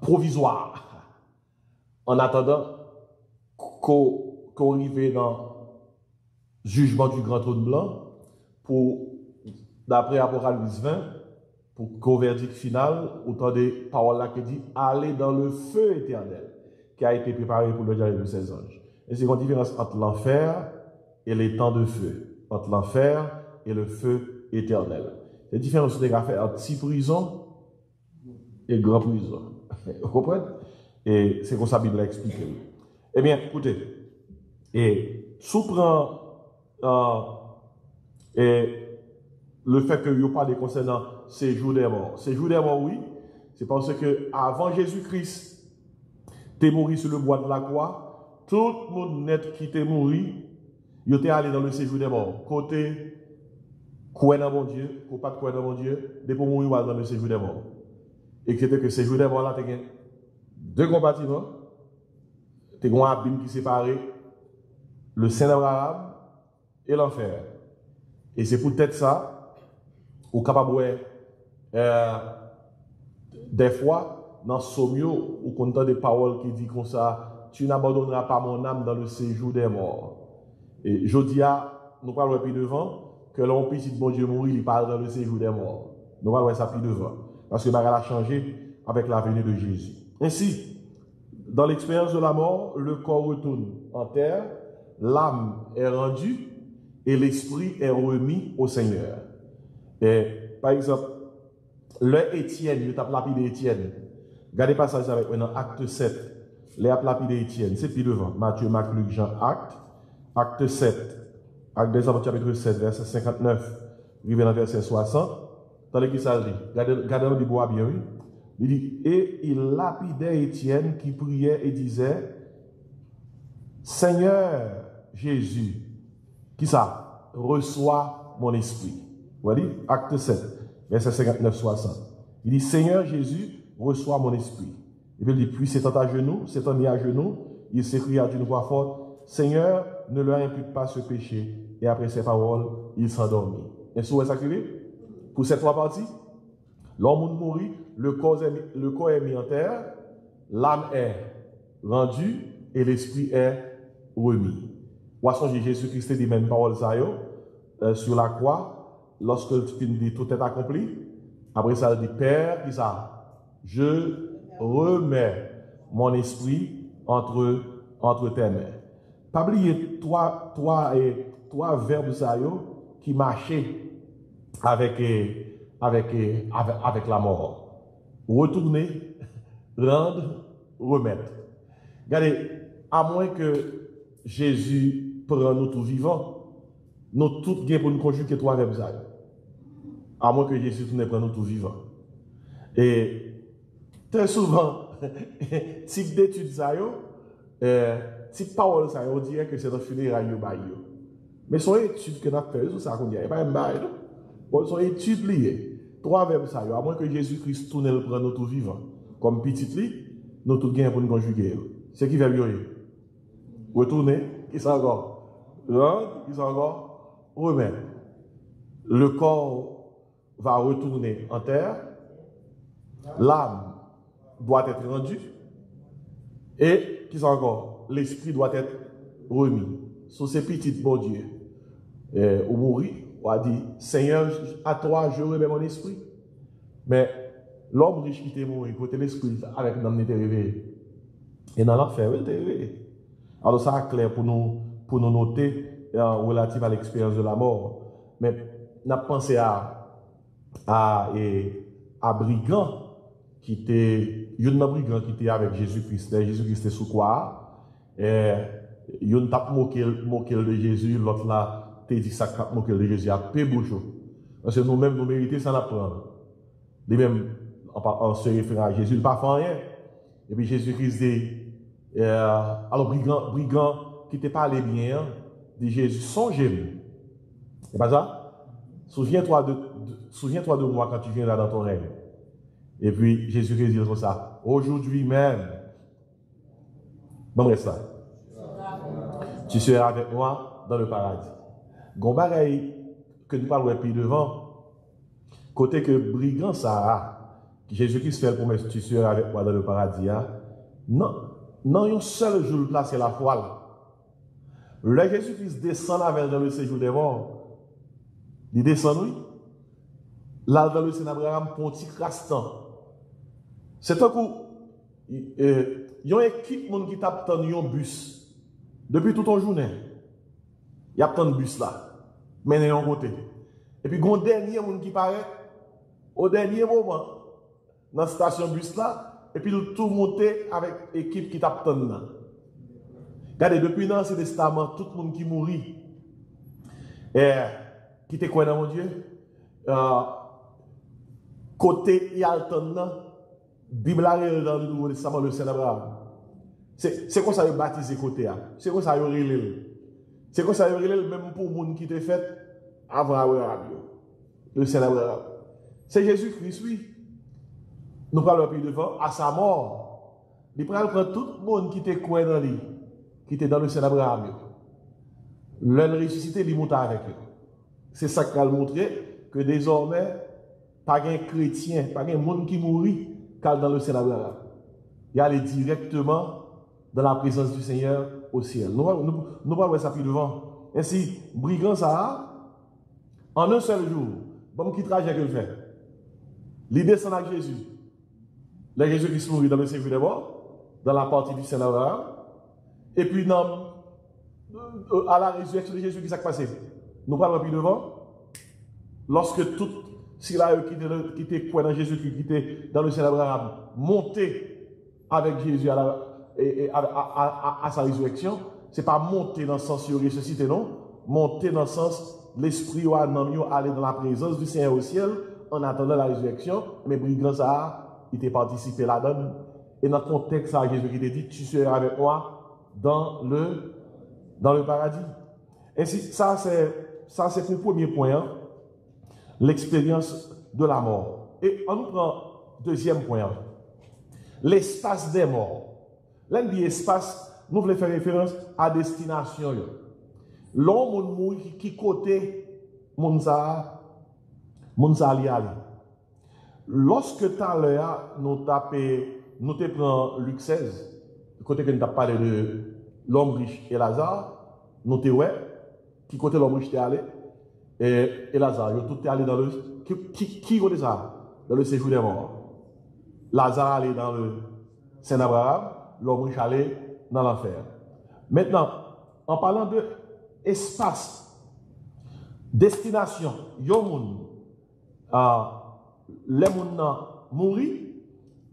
provisoire, en attendant qu'on arrive dans le jugement du grand trône blanc, pour, d'après Apocalypse 20, pour qu'au verdict final, autant des paroles là qui dit aller dans le feu éternel qui a été préparé pour le diable de ses anges. Et c'est une différence entre l'enfer et les temps de feu, entre l'enfer et le feu éternel. La différence des gars fait entre petit prison et grand prison. Vous comprenez? Et c'est comme ça que la Bible a expliqué. Eh bien, écoutez, et sous-prend le fait que vous parlez concernant séjour des morts. Séjour des morts, oui, c'est parce que avant Jésus-Christ, t'es mort sur le bois de la croix, tout le monde net qui t'est mort, il était allé dans le séjour des morts. Côté, quoi dans mon Dieu, ou pas de quoi dans mon Dieu, depuis mourir dans le séjour des morts. Et que c'était que séjour des morts là, t'as deux compartiments, t'as un abîme qui séparait le Saint Abraham et l'enfer. Et c'est peut-être ça, ou capable des fois, dans Somio, ou qu'on entend des paroles qui disent comme ça, tu n'abandonneras pas mon âme dans le séjour des morts. Et je dis à, nous parlons plus devant, que l'on petit bon Dieu mourir, il parle dans le séjour des morts. Nous parlons ça plus devant. Parce que le bagage a changé avec la venue de Jésus. Ainsi, dans l'expérience de la mort, le corps retourne en terre, l'âme est rendue et l'esprit est remis au Seigneur. Et, par exemple, le Étienne, il tape lapide Étienne. Regardez le passage avec maintenant, acte 7. Les lapide Étienne, c'est plus devant. Matthieu, Marc, Luc, Jean, acte 7. Acte des Apôtres, chapitre 7, verset 59, arrivé dans verset 60. Dans l'église, ça dit, regardez le bois bien, oui. Il dit, et il lapidait Étienne qui priait et disait, Seigneur Jésus, qui ça? Reçois mon esprit. Vous voyez, acte 7, verset 59-60. Il dit, Seigneur Jésus, reçois mon esprit. Et puis il dit, puis s'étant à genoux, s'étant mis à genoux, il s'écria d'une voix forte, Seigneur, ne leur impute pas ce péché. Et après ces paroles, il s'endormit. Et ce ça pour ces trois parties, l'homme mourit, le corps est mis en terre, l'âme est rendue et l'esprit est remis. Poisson Jésus-Christ dit même parole ça sur la croix, lorsque il dit tout est accompli, après ça il dit Père, qui ça? Je remets mon esprit entre tes mains. Pas oublier, toi et trois verbes qui marchaient avec la mort. Retourner, rendre, remettre. Regardez, à moins que Jésus prenne nous tout vivants, nous tous gagnons pour nous conjuguer trois verbes. À moins que Jésus ne prenne nous tout vivants. Et très souvent, type d'études, type parole, on dirait que c'est un funérail. Mais son étude que nous avons fait, ça qu'on dit, pas un bail. Son étude liée, trois verbes, à moins que Jésus-Christ tourne le prendre nous tout vivants. Comme petit lit, nous tous gagnons pour nous conjuguer. C'est qui verbe yoye? Retourner, qui s'en encore? Rendre, qui s'en encore? Remettre. Le corps va retourner en terre. L'âme doit être rendue. Et, qui s'en encore? L'esprit doit être remis. Sur ces petites, bon Dieu, ou mourir, on a dit, Seigneur, à toi, je remets mon esprit. Mais l'homme riche qui était mort, côté l'esprit, avec l'homme n'était réveillé. Et dans l'enfer, il était réveillé. Alors, ça est clair pour nous noter relative à l'expérience de la mort. Mais, on a pensé à brigand qui était, il y a un brigand qui était avec Jésus-Christ. Jésus-Christ était sous quoi? Il y a un tap moqué de Jésus, l'autre là, t'es dit ça moqué de Jésus, à peu bouchon. Parce que nous-mêmes, nous méritons ça l'apprendre. Lui-même, en se référant à Jésus, il n'a pas fait rien. Et puis Jésus-Christ dit, alors brigand qui te parlait bien, dit Jésus, songez-moi. C'est pas ça? Souviens-toi de moi quand tu viens là dans ton règne. Et puis Jésus-Christ dit comme ça, aujourd'hui même, bon reste là. Tu seras avec moi dans le paradis. Gon pareil que nous parlons puis devant, côté que brigand ça, Jésus-Christ fait la promesse, tu seras avec moi dans le paradis. Non, un seul jour placé la foi. Le Jésus-Christ descend avec dans le séjour des morts. Il descend, oui. Là, dans le Sénat Abraham, Ponti Crastan. C'est un coup, il y a une équipe qui tape dans un bus. Depuis toute la journée, il y a tant de bus là, mais de l'autre côté. Et puis, il y a un dernier monde qui paraît, au dernier moment, dans la station bus là, et puis tout monter avec l'équipe qui tape tant là. Regardez, depuis l'Ancien Testament, tout le monde qui mourit, qui te quoi dans mon Dieu, côté y a le temps là, Bible dans le Nouveau Testament, le Saint Abraham. C'est comme ça qu'il baptisé côté là. C'est comme ça qu'il relève. C'est comme ça qu'il relève même pour les gens qui étaient faits avant Abraham. Le Saint Abraham. C'est Jésus-Christ, oui. Nous parlons plus devant, à sa mort. Il prend tout le monde qui était quoi dans lui, qui était dans le Saint Abraham. Le ressuscité, il monte avec eux. C'est ça qu'il a montré que désormais, pas un chrétien, pas un monde qui mourit, car dans le Saint Abraham. Il allait directement dans la présence du Seigneur au ciel. Nous parlons ça plus devant. Ainsi, brigand ça, en un seul jour, bon, qui trajet qu'il fait? Il descend avec Jésus. Le Jésus qui se mourit dans le séjour des morts, dans la partie du Saint Abraham. Et puis, à la résurrection de Jésus, qui s'est passé? Nous parlons plus devant. Lorsque tout, si là, qui était quoi dans Jésus, qui était dans le Saint Abraham, monté avec Jésus à sa résurrection, ce n'est pas monter dans le sens de ressusciter, non. Monter dans le sens l'esprit ou aller dans la présence du Seigneur au ciel en attendant la résurrection. Mais brigand ça, il était participé là-dedans. Et dans le contexte, ça, Jésus qui t'a dit, tu seras avec moi dans le paradis. Ainsi, ça c'est pour le premier point, hein, l'expérience de la mort. Et on nous prend deuxième point, hein, l'espace des morts. L'un dit espace, nous voulons faire référence à destination. L'homme mourit qui côté Mounsa li ali. Lorsque tout à l'heure, nous te prenons Luc 16, côté que nous avons parlé de l'homme riche et Lazare, nous te ouais, qui côté l'homme riche est allé, et Lazare, tout est allé dans le. Qui côté ça? Dans le séjour des morts. Lazare allé dans le Saint Abraham, l'homme riche allé dans l'enfer. Maintenant, en parlant de espace destination, yon moun, les moun nan mouri,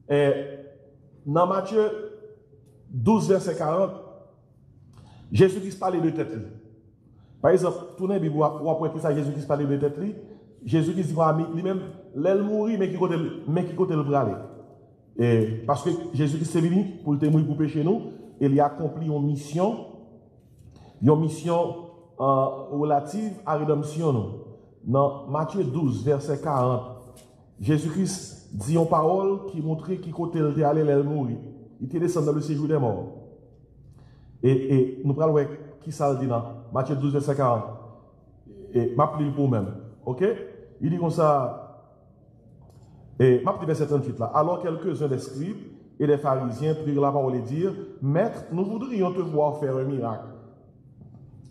et dans Matthieu 12, verset 40, Jésus-Christ parlait de tête. Par exemple, tournez la Bible, vous apprenez que ça, Jésus-Christ parlait de tête. Jésus-Christ dit lui-même, l'elle mourit, mais qui côté le bralé. Et parce que Jésus-Christ est venu pour le témoin pour pécher nous, et il a accompli une mission relative à la rédemption. Nous. Dans Matthieu 12, verset 40, Jésus-Christ dit une parole qui montrait qui côté il était allé, l'elle mourit. Il était descendu dans le séjour des morts. Et nous parlons qui ça dit dans Matthieu 12, verset 40. Et m'appelez pour même. Ok? Il dit comme ça. Et m'appelez verset 38 là. Alors quelques-uns des scribes et des pharisiens prirent la parole et dirent, Maître, nous voudrions te voir faire un miracle.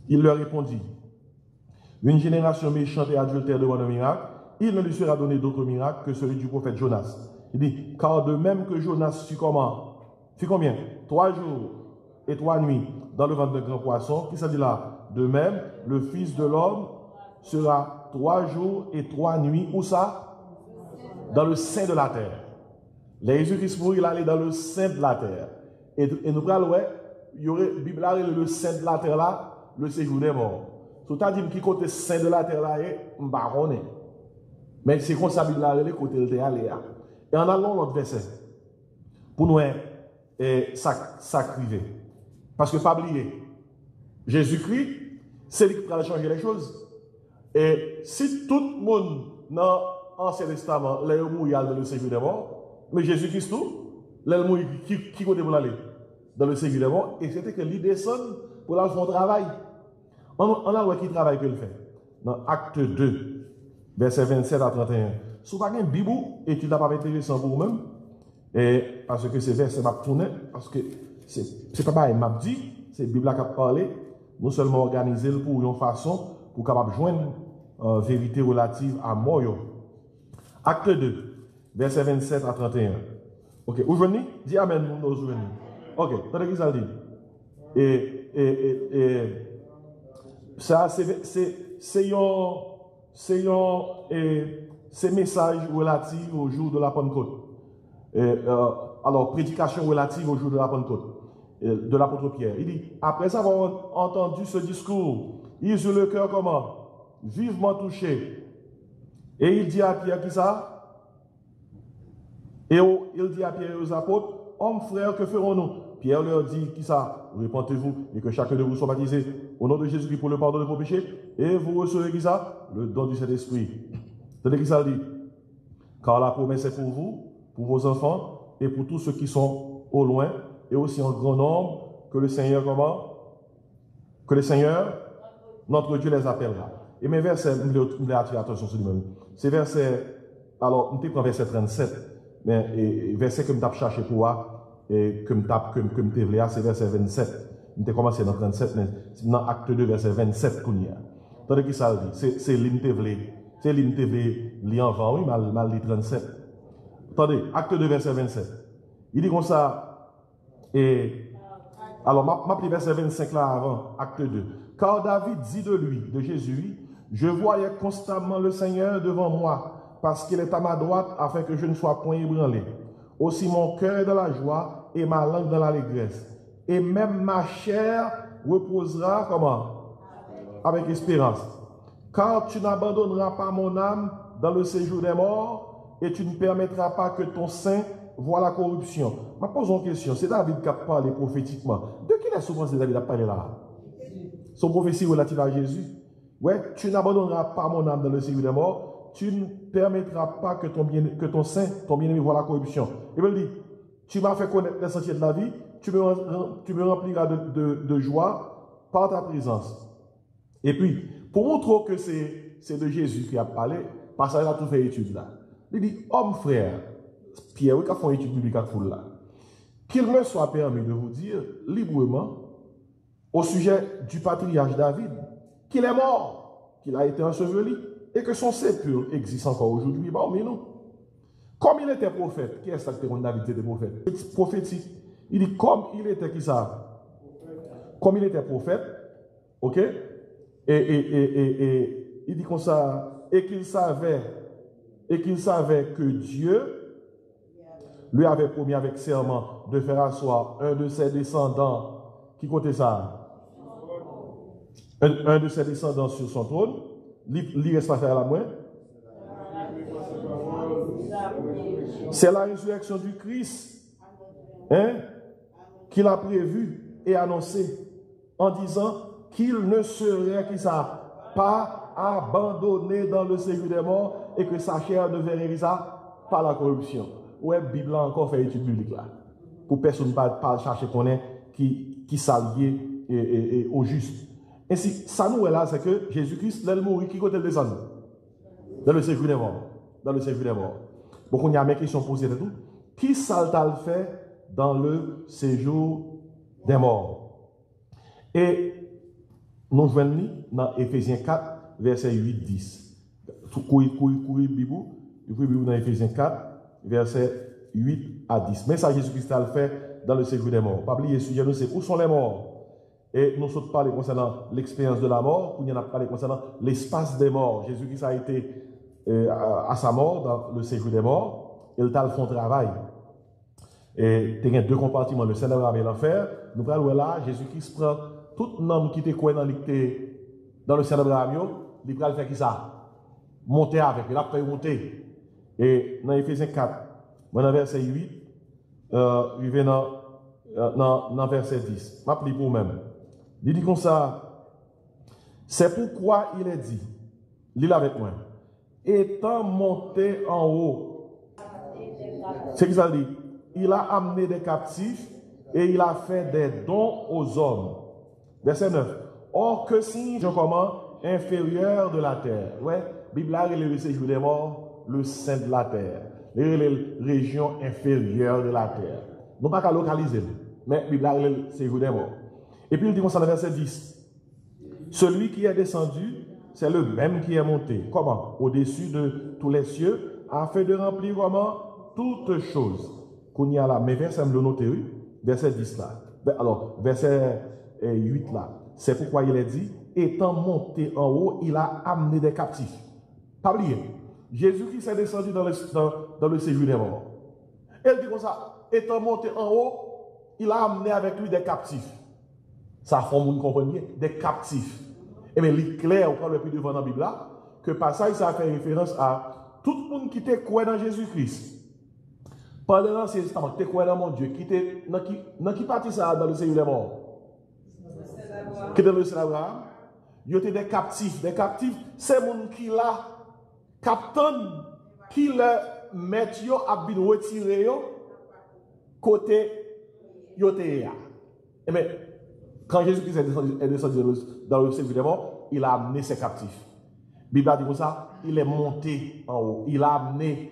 Il leur répondit, une génération méchante et adultère demande un miracle, il ne lui sera donné d'autre miracle que celui du prophète Jonas. Il dit, car de même que Jonas fut comment? Fut combien? 3 jours et 3 nuits dans le ventre de grand poisson. Qui ça dit là? De même, le Fils de l'homme sera 3 jours et 3 nuits. Où ça? Dans le sein de la terre. Les Jésus-Christ mourit, il allait dans le sein de la terre. Et nous parlons, il y aurait, Bible là, le sein de la terre là, le séjour des morts. C'est-à-dire qui côté sein de la terre là est, m'baronne. Mais c'est comme ça, Bible là, le côté de la terre. Et en allant l'autre verset, pour nous, sacrifier. Parce que, pas oublier, Jésus-Christ, c'est lui qui va changer les choses. Et si tout le monde dans l'Ancien Testament, les mouillés dans le séjour des morts, mais Jésus-Christ, tout, les mouillés qui côté pour aller dans le séjour des morts, et c'était que lui descend pour aller faire un travail. On a vu qui travail qu'il fait. Dans Acte 2, verset 27 à 31. Si vous n'avez pas un Bible, et tu n'as pas intéressant pour vous-même, et parce que ces versets m'a tourné, parce que c'est pas pareil, m'a dit, c'est la Bible qui a parlé, non seulement organiser pour une façon, pour capable joindre vérité relative à moi. Acte 2, verset 27 à 31. Ok, vous venez? Dis Amen, nous venez. Ok, attendez qui ça dit. Et ça, c'est message relatif au jour de la Pentecôte. Alors, prédication relative au jour de la Pentecôte, de l'apôtre Pierre. Il dit, après avoir entendu ce discours, ils eurent le cœur comment? Vivement touché. Et il dit à Pierre, qui ça? Et il dit à Pierre et aux apôtres, hommes, frères, que ferons-nous? Pierre leur dit, qui ça? Repentez-vous et que chacun de vous soit baptisé au nom de Jésus-Christ pour le pardon de vos péchés. Et vous recevrez, qui ça? Le don du Saint-Esprit. C'est qui ça dit? Car la promesse est pour vous, pour vos enfants et pour tous ceux qui sont au loin et aussi en grand nombre que le Seigneur, comment? Que le Seigneur, notre Dieu, les appellera. Et mes versets, je vais attirer l'attention sur lui-même. Ces versets, alors, je prends verset 37, mais verset que je vais chercher pour moi, et que je vais voulu, c'est verset 27. Je vais commencer dans 37, mais dans acte 2, verset 27 qu'on y a. Tandis que ça dit, c'est l'intevlé. C'est l'intevlé, l'enfant, oui, mal dit 37. Attendez, acte 2, verset 27. Il dit comme ça, et alors, ma verset 25 là avant, acte 2. Car David dit de lui, de Jésus, je voyais constamment le Seigneur devant moi, parce qu'il est à ma droite, afin que je ne sois point ébranlé. Aussi mon cœur est dans la joie et ma langue dans l'allégresse. Et même ma chair reposera comment? Avec espérance. Car tu n'abandonneras pas mon âme dans le séjour des morts et tu ne permettras pas que ton sein voie la corruption. Je pose une question. C'est David qui a parlé prophétiquement. De quelle souffrance David a parlé là? Son prophétie relative à Jésus. Ouais, tu n'abandonneras pas mon âme dans le séjour des morts. Tu ne permettras pas que ton sein, ton bien-aimé, voie la corruption. Et bien, il dit, tu m'as fait connaître les sentiers de la vie, tu me rempliras de joie par ta présence. Et puis, pour montrer que c'est de Jésus qui a parlé, parce qu'il a tout fait étude là. Il dit, homme frère, Pierre, qui a fait une étude biblique à foule là, qu'il me soit permis de vous dire librement au sujet du patriarche David, qu'il est mort, qu'il a été enseveli, et que son sépulcre existe encore aujourd'hui parmi nous. Comme il était prophète, qui est-ce que David était prophète? Prophétique. Il dit, comme il était qui ça? Comme il était prophète, ok? Et il dit comme ça, et qu'il savait que Dieu lui avait promis avec serment de faire asseoir un de ses descendants, qui comptait ça? Un de ses descendants sur son trône. Il reste pas faire la main. C'est la résurrection du Christ, hein, qu'il a prévu et annoncé en disant qu'il ne serait pas abandonné dans le séjour des morts et que sa chair ne verrait ça par la corruption. Ouais, Bible a encore fait étude biblique là. Pour personne ne pas chercher qu'on est qui s'allie au juste. Ainsi, ça nous est là, c'est que Jésus-Christ, l'elle mourit, qui côté le descend? Dans le séjour des morts. Dans le séjour des morts. Beaucoup y a mes questions posées de tout. Qui ça t'a fait dans le séjour des morts? Et nous venons dans Éphésiens 4, verset 8-10. Courir, Bible dans Éphésiens 4, verset 8 à 10. Mais ça, Jésus-Christ a fait dans le séjour des morts. Pas oublier, sujet nous, c'est où sont les morts? Et nous sommes parlé concernant l'expérience de la mort, nous avons parlé concernant l'espace des morts. Jésus-Christ a été à sa mort dans le séjour des morts, il a fait un travail. Et il y a deux compartiments, le ciel et l'enfer. Nous allons là, Jésus-Christ prend tout homme qui était dans le ciel il va faire qui ça? Monter avec, il a fait monter. Et dans Éphésiens 4, dans verset 8, il vient dans verset 10. Je m'appelle pour vous-même. Il dit comme ça, c'est pourquoi il est dit, lis avec moi, étant monté en haut, c'est ce qu'il a dit, il a amené des captifs et il a fait des dons aux hommes. Verset 9, or que signe comment inférieur de la terre. Ouais, Bible a le séjour des morts, le sein de la terre, les régions inférieures de la terre. Nous pas qu'à localiser, mais Bible a le séjour des morts. Et puis il dit comme ça dans le verset 10. Celui qui est descendu, c'est le même qui est monté. Comment? Au-dessus de tous les cieux, afin de remplir comment? Toutes choses. Qu'on y a là, mais verset me le noter, oui. Verset 10 là. Alors, verset 8 là. C'est pourquoi il est dit, étant monté en haut, il a amené des captifs. Pas oublier. Jésus qui s'est descendu dans le séjour des morts. Il dit comme ça, étant monté en haut, il a amené avec lui des captifs. Ça forme, vous comprenez, des captifs. Et bien, il est clair, on parle le plus devant dans la Bible là, que passage, ça fait référence à tout le monde qui était croit dans Jésus-Christ. Pendant l'Ancien Testament, qui était croit dans mon Dieu, qui était dans qui partie ça dans le séjour des morts? Qui était dans le ciel d'Abraham? Ils étaient des captifs. Des captifs, c'est mon qui là, captain, qui le met à bien retirer côté yotéa. Et bien, quand Jésus-Christ est descendu dans le séjour des morts, il a amené ses captifs. La Bible a dit comme ça, il est monté en haut. Il a amené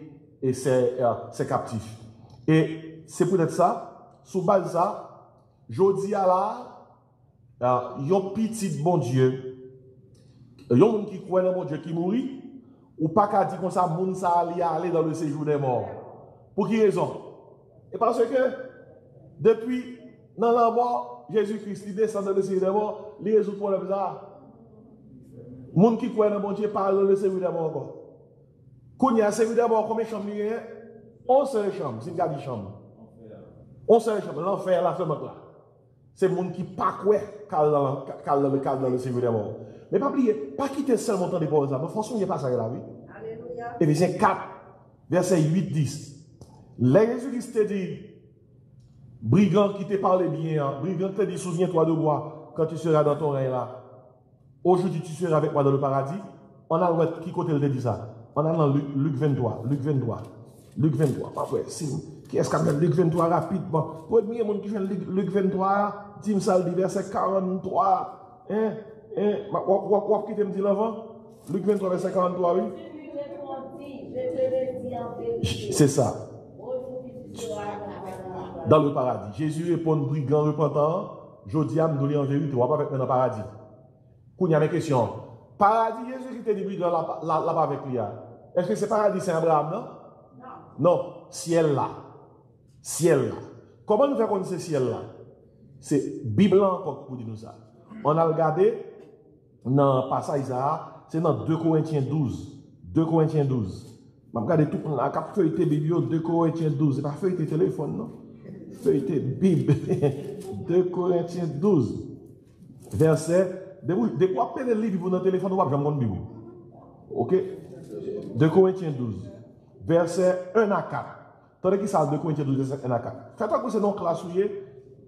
ses captifs. Et c'est peut-être ça, sous base de ça, je dis à là, il y a un petit bon Dieu, il y a un monde qui croit dans mon Dieu qui mourit, ou pas qu'à dire comme ça, moun ça aller dans le séjour des morts. Pour qui raison? Et parce que depuis dans la mort, Jésus-Christ, il descend dans le séjour des morts, il résout le problème ça. Moun qui croit dans mon Dieu parle dans le séjour des morts encore. Quand il y a un séjour des morts, combien de chambres il y a? 11 seule chambres, c'est une garde de chambre. 11 seule chambres, l'enfer, la femme là. C'est le monde qui pas quoi dans le cadre dans le séjour des morts. Mais pas oublier, pas quitter seulement temps de pauvres, mais franchement, il n'y a pas ça là, oui. Éphésiens 4, verset 8-10. Les Jésus-Christ te dit, brigand qui te parle bien, brigand te dit, souviens-toi de moi quand tu seras dans ton règne là. Aujourd'hui, tu seras avec moi dans le paradis. On a le qui côté il te dit ça? On a dans Luc 23. Luc 23. Après, qui est-ce qu'on a Luc 23 rapidement? Premier monde qui fait Luc 23, dis-moi ça, le verset 43. Vous qui te me dit l'avant? Luc 23, verset 43, oui. C'est ça. Dans le paradis. Jésus répond, brigand repentant, je dis à nous en vérité, on va pas avec dans le paradis. Quand il y a une question, paradis, Jésus qui te dit brigand là-bas avec lui. Est-ce que c'est paradis, c'est Abraham, non? Non, ciel là. Ciel là. Comment nous faisons connaître ce ciel là? C'est Bible encore pour dire nous ça. On a regardé dans le passage, c'est dans 2 Corinthiens 12. 2 Corinthiens 12. Je regarde tout le monde, je feuilleté Bible, 2 Corinthiens 12. Ce n'est pas feuilleté téléphone, non? Feuilleté Bible. 2 Corinthiens 12. Verset. Dès qu'on appelle le livre dans le téléphone, on va jamais Bible. Ok? 2 Corinthiens 12. Verset 1 à 4. Tandis qu'il ça 2 Corinthiens 12, verset 1 à 4. Faites-toi que c'est dans la classe où il est.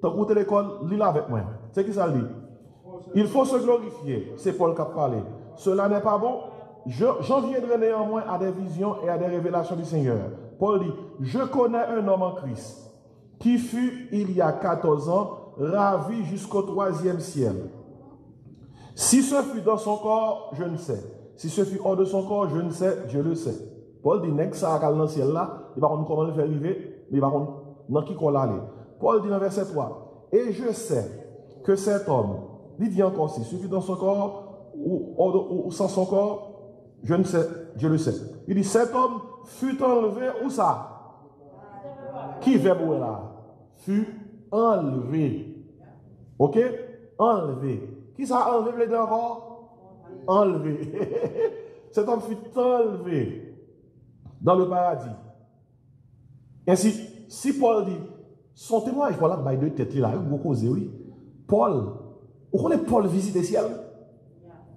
Tant que l'école, lis avec moi. C'est qui ça dit? Il faut se glorifier. C'est Paul qui a parlé. Cela n'est pas bon. J'en viendrai néanmoins à des visions et à des révélations du Seigneur. Paul dit, je connais un homme en Christ qui fut, il y a 14 ans, ravi jusqu'au 3e ciel. Si ce fut dans son corps, je ne sais. Si ce fut hors de son corps, je ne sais, Dieu le sait. Paul dit, n'est-ce que ça dans le ciel là, il va comment le faire arriver, mais il va dans qui qu'on l'aller. Paul dit dans verset 3, et je sais que cet homme, il dit encore, si suffit dans son corps ou sans son corps, je ne sais, Dieu le sait. Il dit, cet homme fut enlevé, où ça? Qui verbe là? Fut enlevé. Ok? Enlevé. Qui ça a enlevé les encore? Enlevé. Cet homme fut enlevé dans le paradis. Ainsi, si Paul dit, son témoignage, voilà, bah, de tête là, vous causez, oui. Paul, vous connaissez Paul visite le ciel?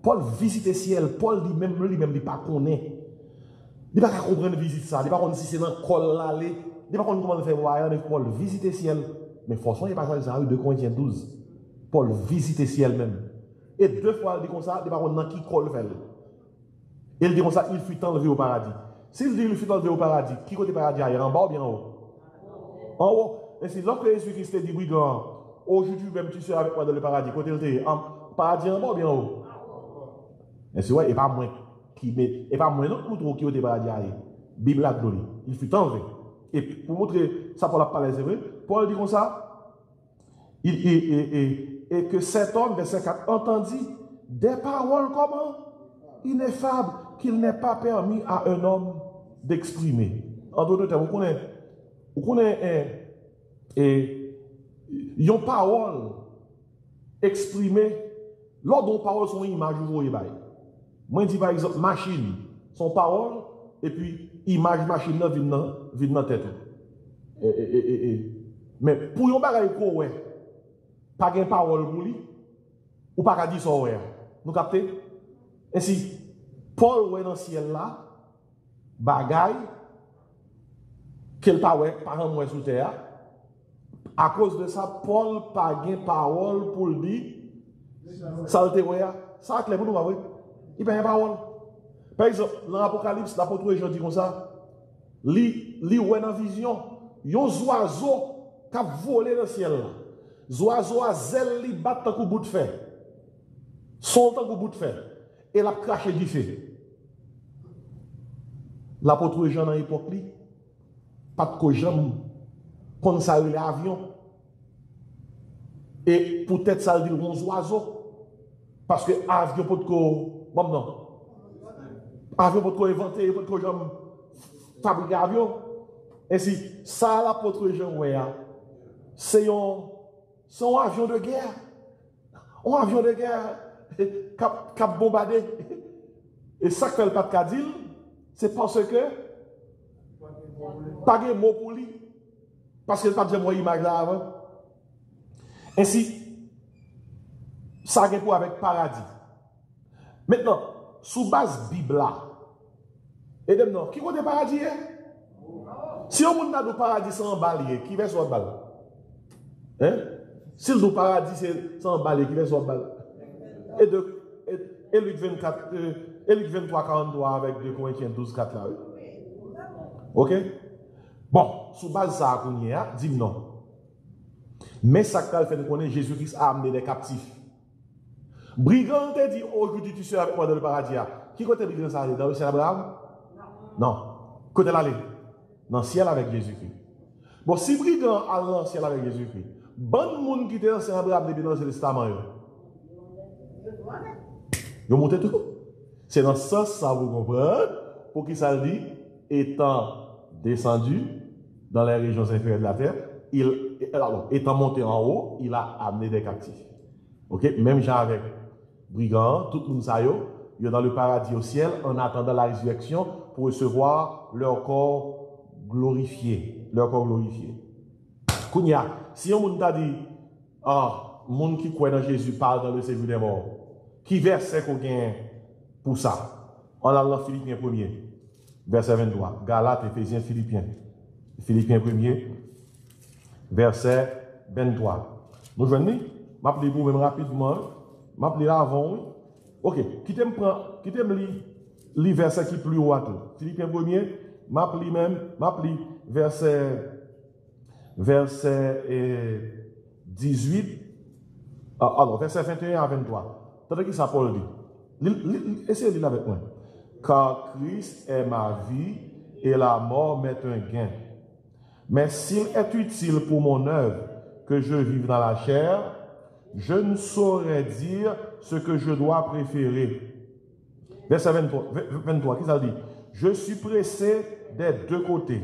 Paul visite le ciel. Paul dit même lui-même, il pas connaît. Il pas comprendre visite ça. Il pas comprendre si c'est dans le col là. Il pas comprendre comment le faire voyager. Paul visite le ciel. Mais forcément, il pas ça. 2 Corinthiens 12. Paul visite le ciel même. Et 2 fois, il dit comme ça, il pas comprendre dans qui col fait. Il dit comme ça, il fut enlevé au paradis. S'il dit il fut enlevé au paradis, qui côté paradis ailleurs, en bas ou bien en haut? En haut. Et si lorsque Jésus-Christ dit, brigand, aujourd'hui même tu seras avec moi dans le paradis, côté le paradis en bas ou bien en haut? Et c'est vrai, et pas moins et pas moins non pour qui au paradis ailleurs. Bible a donné. Il fut enlevé. Et pour montrer ça pour la parler, c'est vrai, Paul dit comme ça, et que cet homme, verset 4, entendit des paroles comment? Ineffables, qu'il n'est pas permis à un homme d'exprimer. En d'autres termes, vous connaissez une parole exprimée, lors d'une parole, son image, vous voyez. Moi, je dis par exemple, machine, son parole, et puis image machine vient dans la tête. Mais pour yon bagay ko ouais, pas de parole pour lui, ou pas dire ça ouais. Nous captez? Ainsi, Paul ouais dans le ciel là, bagay, qu'elle pas ouais, par un mois sous terre. À cause de ça, Paul pas de parole pour lui dire, ça le ouais, ça clair pour nous, ouais. Il n'y a pas de parole. Par exemple, dans l'Apocalypse, l'apôtre Jean dit comme ça, li ouais dans la vision, yon oiseau qui a volé dans le ciel. Oiseau a zèle li bat tant qu'au bout de fer. Son tant qu'au bout de fer. Et l'a craché du feu. L'apôtre Jean dans l'époque, pas de jambe, comme ça, il avion. Et peut-être ça dit un oiseau. Parce que avion peut être bon non. Avion peut être inventé, peut être jambe fabriquer avion. Ainsi, ça l'apôtre Jean ouais, c'est un avion de guerre. Un avion de guerre qui a bombardé. Et ça que le pape a dit, c'est parce que pas de mot pour lui. Parce que le pape a dit image là avant. Ainsi, ça a pour avec paradis. Maintenant, sous base Bible là, et maintenant, qui compte paradis? Si on a du paradis sans balayer, qui va sur le balle? Hein? Si le paradis c'est sans balayer, qui va sur le balle? Et Luc 24, et Luc 23, 43 avec 2 Corinthiens 12, 4 là. Ok? Bon, sous base ça, dis non. Mais ça fait de connaître Jésus-Christ a amené des captifs. Brigand te dit aujourd'hui tu seras avec moi dans le paradis. Qui côté brigand ça? Dans le ciel Abraham? Non. Côté là, dans le ciel avec Jésus-Christ. Bon, si brigand a dans le ciel avec Jésus-Christ, bon monde qui était dans le ciel Abraham depuis dans le testament. Vous montez tout. C'est dans ce sens, ça vous comprenez, pour qui ça dit, étant descendu dans les régions inférieures de la terre, étant monté en haut, il a amené des captifs. Ok? Même genre avec brigand, tout le monde ça ils sont dans le paradis au ciel en attendant la résurrection pour recevoir leur corps glorifié. Leur corps glorifié. Kounia, si on t'a dit, ah, monde qui croit dans Jésus parle dans le séjour des morts, qui verset qu'on gagne pour ça? On a dans Philippiens 1er, verset 23. Galates, Éphésiens, Philippiens. Philippiens 1er, verset 23. Nous venons, m'appelez vous même rapidement, m'appelez avant. Ok, qui t'aime lire verset qui plus haut à tout. Philippiens 1er, m'appelez verset 18, alors verset 21 à 23. T'entendez qui ça Paul dit? Essayez de lire avec moi. Car Christ est ma vie et la mort m'est un gain. Mais s'il est utile pour mon œuvre que je vive dans la chair, je ne saurais dire ce que je dois préférer. Verset 23, qu'est-ce qu'il dit? Je suis pressé des deux côtés.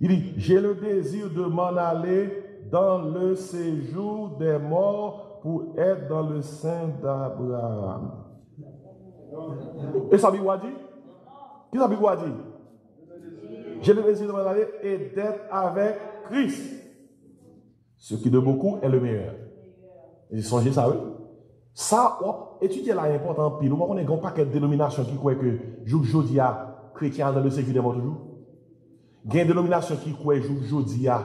Il dit, j'ai le désir de m'en aller dans le séjour des morts pour être dans le sein d'Abraham. Et ça veut dire? Qu'est-ce que ça veut dire? J'ai le désir de m'en aller et d'être avec Christ. Ce qui de beaucoup est le meilleur. Et songez ça, oui. Ça, étudier là est important pile. On a un grand paquet de dénominations qui croient que jour a chrétien dans le séjour des morts toujours. Il y a une dénomination qui croit que jour a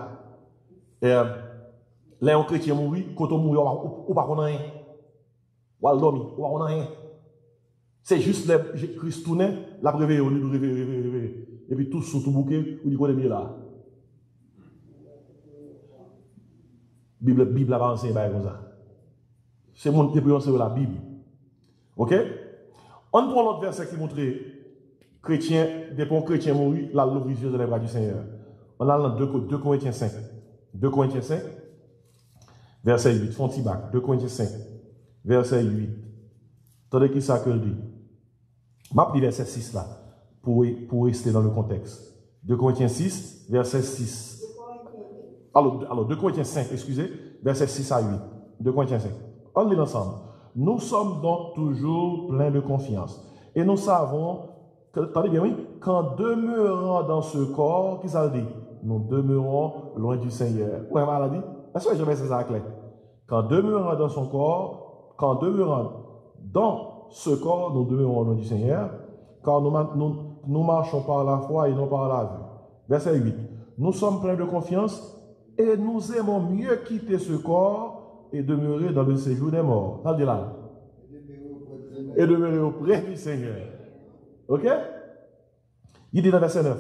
là un chrétien mourit, quand on mourit, on ne va pas rien. On va dormir, on va rien. C'est juste le Christ tourné, la réveillé, on lui réveillé. Et puis tout sous tout bouquet, on dit qu'on est mieux là. Bible va enseigner comme ça. C'est mon début sur la Bible. Ok? On prend l'autre verset qui montre chrétien, des bons chrétiens mourir, la l'origine de l'œuvre du Seigneur. On a dans 2 Corinthiens 5. 2 Corinthiens 5, verset 8. Fontibac, 2 Corinthiens 5, verset 8. Attendez qui ça que le dit? M'appelle verset 6 là, pour rester dans le contexte. 2 Corinthiens 6, verset 6. Alors 2 Corinthiens 5, excusez, verset 6 à 8. 2 Corinthiens 5. On lit ensemble. Nous sommes donc toujours pleins de confiance. Et nous savons, attendez bien, oui, qu'en demeurant dans ce corps, qui ça dit? Nous demeurons loin du Seigneur. Ouais, elle a dit. Est-ce que je vais ça clair? Qu'en demeurant dans son corps, qu'en demeurant dans ce corps, nous demeurons loin du Seigneur, car nous marchons par la foi et non par la vue. Verset 8. Nous sommes pleins de confiance et nous aimons mieux quitter ce corps et demeurer dans le séjour des morts. Ça dit là. Et demeurer auprès du Seigneur. Ok? Il dit dans verset 9.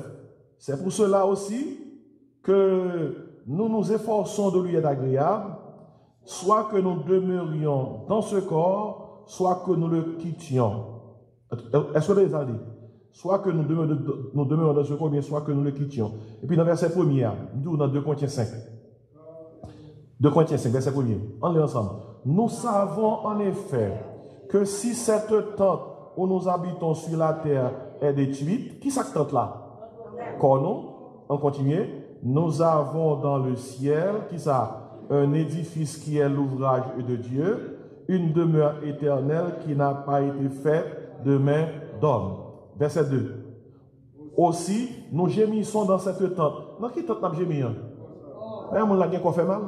C'est pour cela aussi que nous nous efforçons de lui être agréable, soit que nous demeurions dans ce corps, soit que nous le quittions. Est-ce que vous avez dit? Soit que nous demeurions dans ce corps, bien soit que nous le quittions. Et puis dans verset 1er, nous dans 2 Corinthiens 5. 2 Corinthiens 5, verset 1er. On lit ensemble. Nous savons en effet que si cette tente où nous habitons sur la terre est détruite, qui cette tente là? Qu'on on continue. Nous avons dans le ciel, qui ça? Un édifice qui est l'ouvrage de Dieu, une demeure éternelle qui n'a pas été faite de main d'homme. Verset 2. Aussi, nous gémissons dans cette tente. Dans qui tente nous gémissons? On l'a bien qu'on fait mal.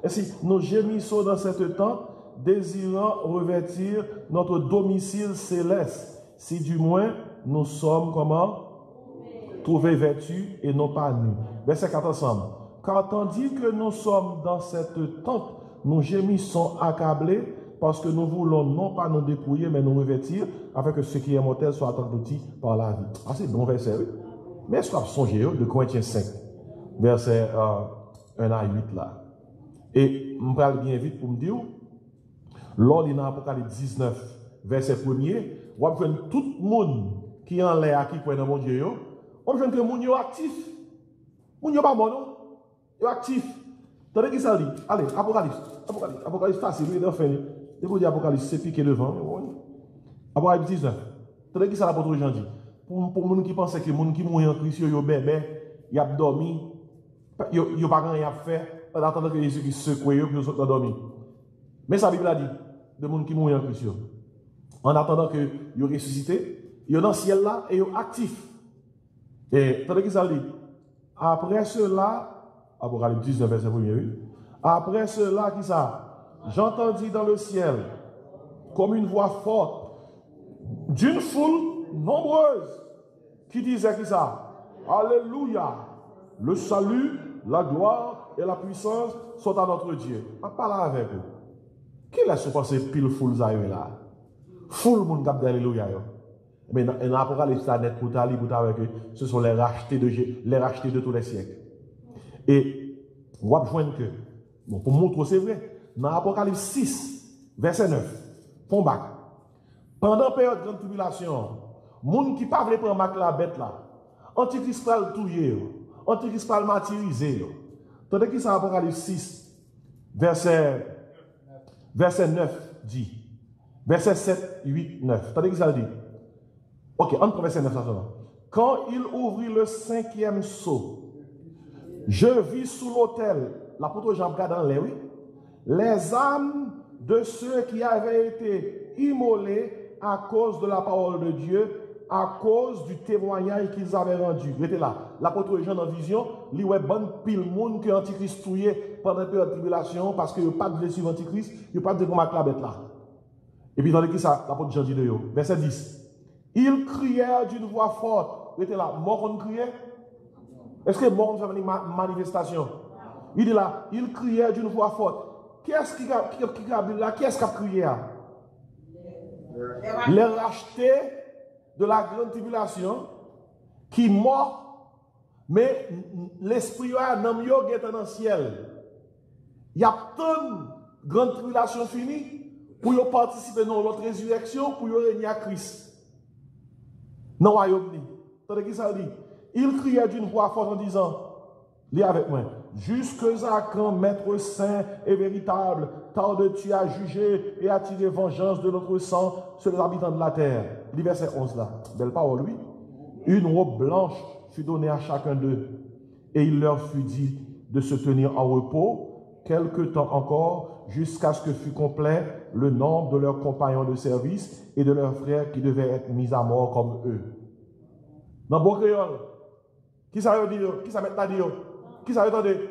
Et si nous gémissons dans cette tente, désirant revêtir notre domicile céleste, si du moins nous sommes comment? Trouvés vêtus et non pas nus. Verset 4 ensemble. Car tandis que nous sommes dans cette tente, nous gémissons accablés parce que nous voulons non pas nous dépouiller, mais nous revêtir afin que ce qui est mortel soit englouti par la vie. Ah, c'est bon verset, oui. Mais est-ce qu'on a songé de Corinthiens 5, verset 1 à 8 là. Et je vais bien vite pour me dire, lors de l'Apocalypse 19, verset 1er, on va voir tout le monde qui est en l'air, qui croit dans mon Dieu, on va voir que mon Dieu est actif. Mon Dieu n'est pas bon, non? Il est actif. Attendez qui ça dit? Allez, Apocalypse facile, il est fin. Dès qu'on dit Apocalypse, c'est piqué le vent. Apocalypse 19. Attendez qui ça l'apôtre Jean dit? Pour les gens qui pensent que les gens qui mourent en Christ, ils ont bébé, ils ont dormi, ils n'ont pas rien à faire, en attendant que Jésus qui secoue, puis ils ont dormi. Mais sa Bible a dit, de monde qui mourent en Christ. En attendant que ils ressuscité, ils sont dans le ciel là et ils sont actifs. Et tandis qu'ils ont dit, après cela, Apocalypse 19, verset 1er, après cela, qui ça? J'entendis dans le ciel, comme une voix forte, d'une foule nombreuse, qui disait qui ça? Alléluia! Le salut, la gloire et la puissance sont à notre Dieu. On parle avec vous. Qui laisse passer pile foule là? Foule moun kap de Alléluia. Mais dans l'Apocalypse, ça net pour t'aller avec eux. Ce sont les rachetés de tous les siècles. Et on va joindre que, bon, pour montrer c'est vrai, dans l'Apocalypse 6, verset 9, pon bac. Pendant la période de grande tribulation, moun qui pas veut prendre la bête là, Antichrist va le touiller, Antichrist va le martyriser. Tandis que c'est Apocalypse 6, verset 9 dit, verset 7, 8, 9. Tandis que ça dit, ok, on prend verset 9 ça. Quand il ouvrit le 5e sceau, je vis sous l'autel, l'apôtre Jean regarde dans l'air, oui, les âmes de ceux qui avaient été immolés à cause de la parole de Dieu, à cause du témoignage qu'ils avaient rendu. Restez là. L'apôtre Jean en vision, il y a bon pile monde que Antichrist touillé pendant la période de tribulation parce qu'il n'y a pas de suivre Antichrist, il n'y a pas de comment la bête là. Et puis dans l'écrit ça, l'apôtre Jean dit de yo, verset 10. Ils crièrent d'une voix forte. Restez là, mort on criait. Est-ce que mort on fait une manifestation? Il dit là, ils crièrent d'une voix forte. Qui est-ce qui a crié là? Les rachetés de la grande tribulation qui mort, mais l'esprit a dans le ciel. Il y a tant de grande tribulation finie pour y participer dans notre résurrection, pour y régner à Christ. Non, royaume. Tandis qu'il ça dit, il criait d'une voix forte en disant, lis avec moi, jusque à quand, Maître saint et véritable, tardes-tu à juger et à tirer vengeance de notre sang sur les habitants de la terre? Le verset 11 là, belle parole, oui. Une robe blanche fut donnée à chacun d'eux, et il leur fut dit de se tenir en repos quelque temps encore, jusqu'à ce que fût complet le nombre de leurs compagnons de service et de leurs frères qui devaient être mis à mort comme eux. Dans bon créole, qui ça veut dire? Qui ça met à dire? Qui ça veut dire?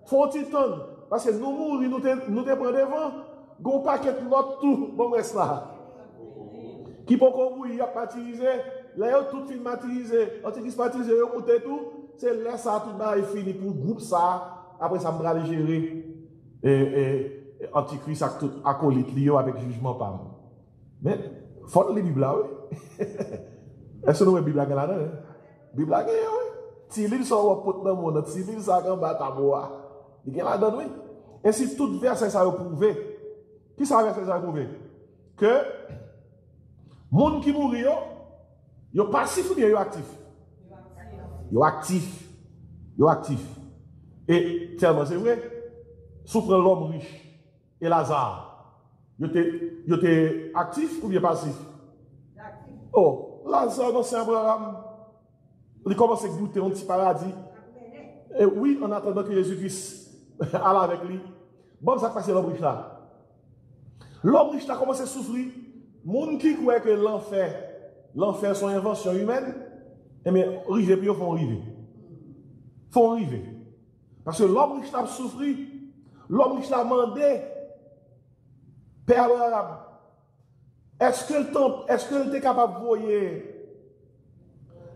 Faut-il temps? Parce que nous mourir, nous te prenons devant, gon paquet notre tout, bon reste là. Qui peut qu'on mourir, a martyrisé, là tout film martyrisé, antichrist martyrisé, yo monter tout, c'est là ça tout bas est fini pour groupe ça, après ça me va les gérer et antichrist avec tout acolyte lié avec jugement pas. Mais faut les Bible là, oui. Est-ce que nous avons Bible là là? Bible là, oui. Si l'île sort au pot dans le monde, si l'île sort en bas à boire. Il y a là-dedans, oui. Ainsi, tout verset ça a prouvé. Qui ça verset ça a prouvé? Que les gens qui mourent, ils sont passifs ou bien ils sont actifs? Ils sont actifs. Ils sont actifs. Et tellement c'est vrai, souffre l'homme riche et Lazare. Ils étaient actifs ou bien passifs? Oh, Lazare dans Saint-Abraham, il commence à goûter un petit paradis. Et oui, en attendant que Jésus-Christ aille avec lui. Bon, ça passe l'homme riche là. L'homme riche là commence à souffrir. Les gens qui croient que l'enfer sont invention humaine, eh bien, rive puis ils font river. Font river. Parce que l'homme riche là souffrir. L'homme riche là demandé, Père Abraham, est-ce que tu es capable de voir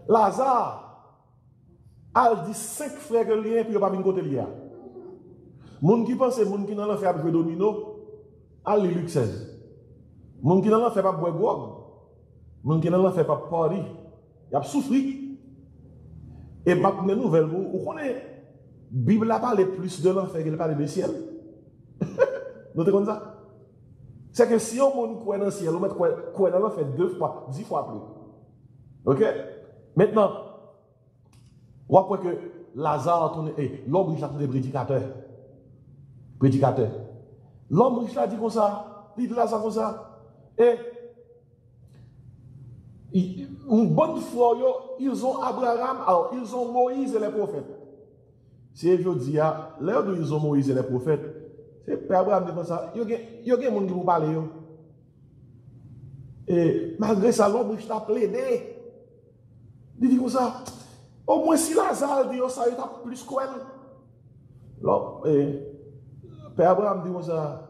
Lazare? Elle dit 5 frères que lien, puis il n'y a pas de côté lié. Moun qui pense, moun qui dans l'enfer a joué domino, elle lit Luc 16. Moun qui dans l'enfer pas boire grog, moun qui dans l'enfer pas parler, il a souffri. Et ma première nouvelle, vous connaissez, la Bible a parlé plus de l'enfer qu'elle parle du ciel. Vous comprenez ça? C'est que si on monde croit dans le ciel, on met croit dans l'enfer 10 fois plus. Ok? Maintenant, on voit que Lazare tourne, l'homme riche a tourné prédicateur. L'homme riche a dit comme ça, il dit Lazare comme ça. Et une bonne fois, ils ont Abraham, alors ils ont Moïse et les prophètes. Si je dis, là où ils ont Moïse et les prophètes, C'est Père Abraham dit comme ça, il y a des gens qui vous parlent. Et malgré ça, l'homme t'a plaidé. Il dit comme ça, au moins si Lazare dit ça, il t'a plus quoi. Père Abraham dit comme ça,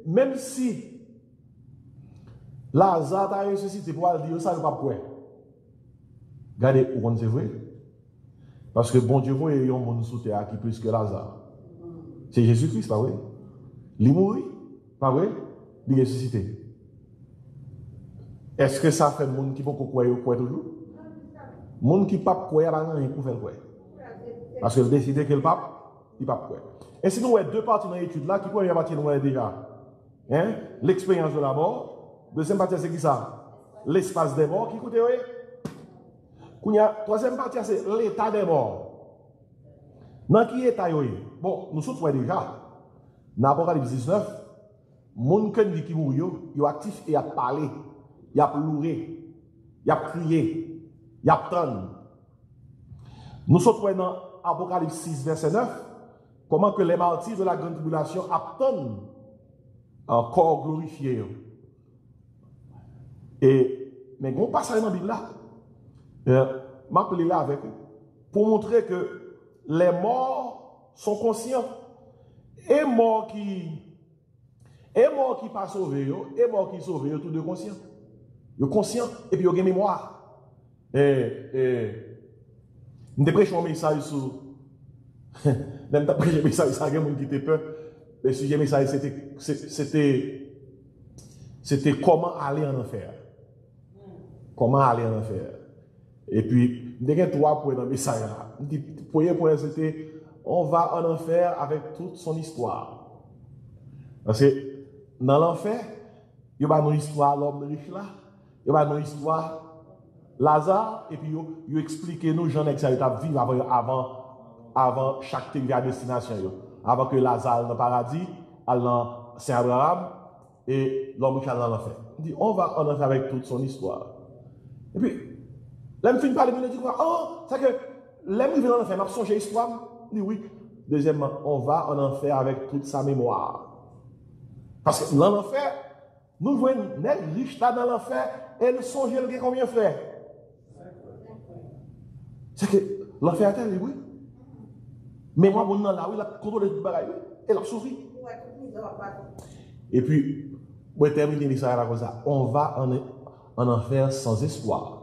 même si Lazare t'a ressuscité pour dire ça, il ne va pas quoi. Regardez, où c'est vrai. Parce que bon Dieu, il y a un monde sous terre qui est plus que Lazare. C'est Jésus-Christ, pas vrai? Il mourit, pas vrai? Il est ressuscité. Est-ce que ça fait le monde qui peut croire toujours? Le monde qui ne peut pas croire, il n'y a rien pour faire croire. Parce qu'il a décidé que le pape, il ne peut pas croire. Et si nous avons deux parties dans l'étude là, qui première partie nous avons déjà? Hein? L'expérience de la mort. Deuxième partie, c'est qui ça? L'espace des morts. Qui écoutez, oui? Troisième partie, c'est l'état des morts. Dans qui état, bon, nous sommes déjà. Dans l'Apocalypse 19, les gens qui mourent, ils sont actifs et ils parlent. Ils ont pleuré, ils ont crié, ils ont tonné. Nous sommes dans Apocalypse 6, verset 9, comment que les martyrs de la grande tribulation attendent un corps glorifié. Mais on passe dans la Bible là. Je m'appelle là avec vous pour montrer que les morts sont conscients. Et morts qui pas sauvés, et morts qui sauvés, tous deux conscients. Ils sont conscients et puis ils ont une mémoire. Nous avons prêché un message sur. Nous avons prêché un message sur les gens qui étaient peur. Le sujet message, c'était comment aller en enfer. Comment aller en enfer. Et puis, nous avons trois points dans le message. Le premier point, c'était on va en enfer avec toute son histoire. Parce que dans l'enfer, il y a une histoire l'homme riche là, il y a une histoire Lazare, et puis il explique nous gens qui vivent avant chaque destination. Avant que Lazare dans le paradis, dans Saint-Abraham, et l'homme riche dans l'enfer. Il dit on va en enfer avec toute son histoire. Et puis, là, je finis par parler, il dit oh, c'est que l'homme riche dans l'enfer, m'a songé l'histoire. Il dit oui. Deuxièmement, on va en enfer avec toute sa mémoire. Parce que dans l'enfer, nous voyons les riches là dans l'enfer, et nous songeons combien de frères? C'est que l'enfer est terrible, oui. Mais moi, mon nom là, oui, il a contrôlé tout le bagaille, et il a souffert. Et puis, pour terminer l'histoire comme ça, on va en enfer sans espoir.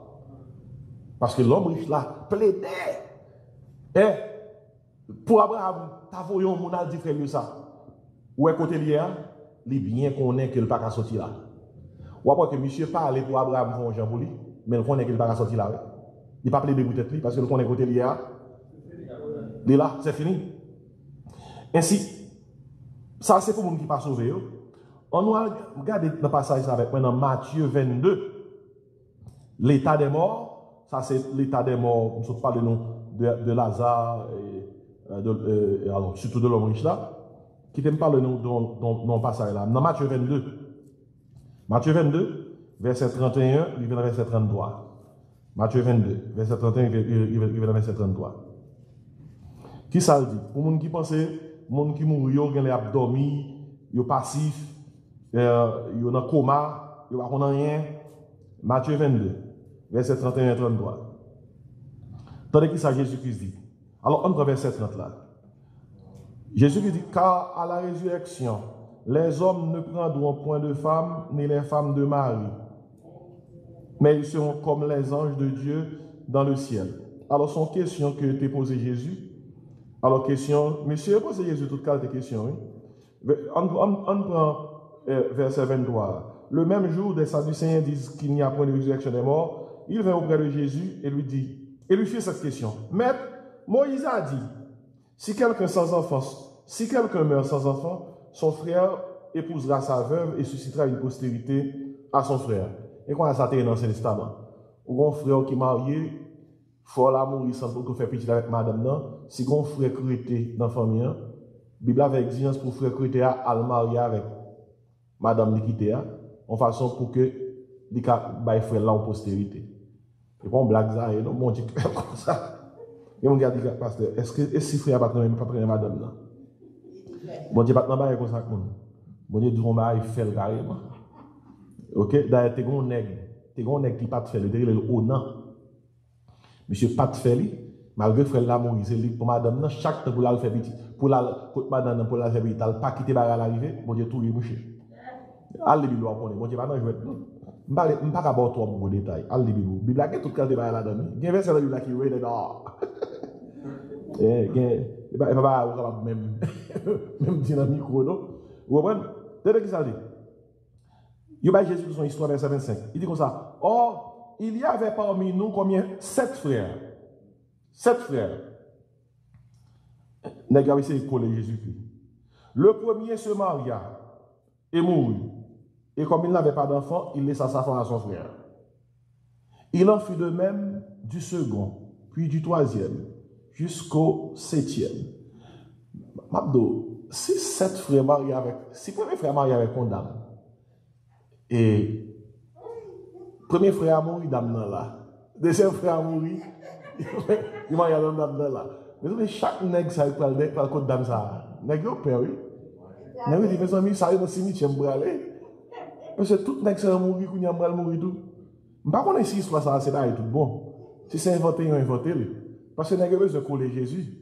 Parce que l'homme riche là plaidait. Et pour Abraham, t'as vu un monde dit frère ça. Où est côté lié? Il bien connaît que le pas sortir là. Ou après que monsieur parle pour Abraham pour Jean Bouli, mais il connaît que le pas sortir là. Il pas plaidé pour tête parce que le connaît côté lié. Il est là, c'est fini. Ainsi, ça c'est pour les gens qui pas sauvé. On va regarder le passage avec moi dans Matthieu 22. L'état des morts, ça c'est l'état des morts, on se parle de Lazare et alors surtout de l'homme riche là. Qui t'aime parler dans le passage là. Dans Matthieu 22. Matthieu 22, verset 31, il vient verset 33. Matthieu 22, verset 31, il vient verset 33. Qui ça dit? Pour les gens qui pensent, les gens qui mourent, ils ont abdomi, ils sont passifs, ils sont dans coma, ils n'ont rien. Matthieu 22, verset 31 et 33. Tandis qui ça Jésus-Christ dit. Alors, on prend verset 30 là. Jésus dit, car à la résurrection, les hommes ne prendront point de femmes, ni les femmes de mari, mais ils seront comme les anges de Dieu dans le ciel. Alors, son question que t'es posé Jésus. Alors, question, monsieur, posez Jésus toutes cas de questions. Oui? On prend verset 23. Le même jour, des Sadducéens disent qu'il n'y a point de résurrection des morts. Il vint auprès de Jésus et lui fit cette question. Maître, Moïse a dit, si quelqu'un meurt sans enfant, son frère épousera sa veuve et suscitera une postérité à son frère. Et quand ça t'est dans l'Ancien Testament, ou un frère qui est marié, il faut la mourir sans pour faire petit avec madame non. Si un frère crété dans la famille, la Bible avait exigence pour frère crété à le marier avec madame Nikité, en façon pour que les frères là en postérité. Et pas on blague ça, et non, mon Dieu, comme ça. Et on dit, pasteur, est-ce que si frère pas traîner madame là? Bon Dieu, pas de comme ça. Bon Dieu, dit on va faire le carrément. Ok? D'ailleurs, t'es un nègre qui pas de faire, le haut non. Monsieur pas de faire, malgré frère là, Moïse, pour madame, chaque temps pour la faire petit, pour madame, pour la faire petit, pas quitter la l'arrivée, bon Dieu, tout lui mouché. Allez, Bible, on connaît. Bon Dieu, maintenant, je vais être. Je ne vais pas avoir trop de détails. Allez, Bible. Bible, il y a tout le temps là-dedans. Il y a un verset dans la Bible qui est dedans. Il ne va pas même dire dans le micro, non? Vous comprenez? Tenez qui ça dit? Il y a Jésus dans son histoire, verset 25. Il dit comme ça. Or, il y avait parmi nous combien? 7 frères. 7 frères. Nous avons essayé de coller Jésus-Christ. Le premier se maria et mourut. Et comme il n'avait pas d'enfant, il laissa sa femme à son frère. Il en fut de même du second, puis du troisième, jusqu'au 7e. Mabdo, si 7 frères mariés avec, si premier frère marié avec une dame, et premier frère a mouru, dame là, deuxième frère a mouru, il marié avec dame là. Mais chaque nègre, ça parle de dame ça. Nègre au père, oui. Nègre dit, mes amis, ça est dans le cimetière, je vais aller. Parce que tout nègre ça mourir, qu'on y a mourir tout. Je ne sais pas si l'histoire ça c'est tout bon. Si c'est inventé, ils ont inventé. Parce que nègre besoin de coller Jésus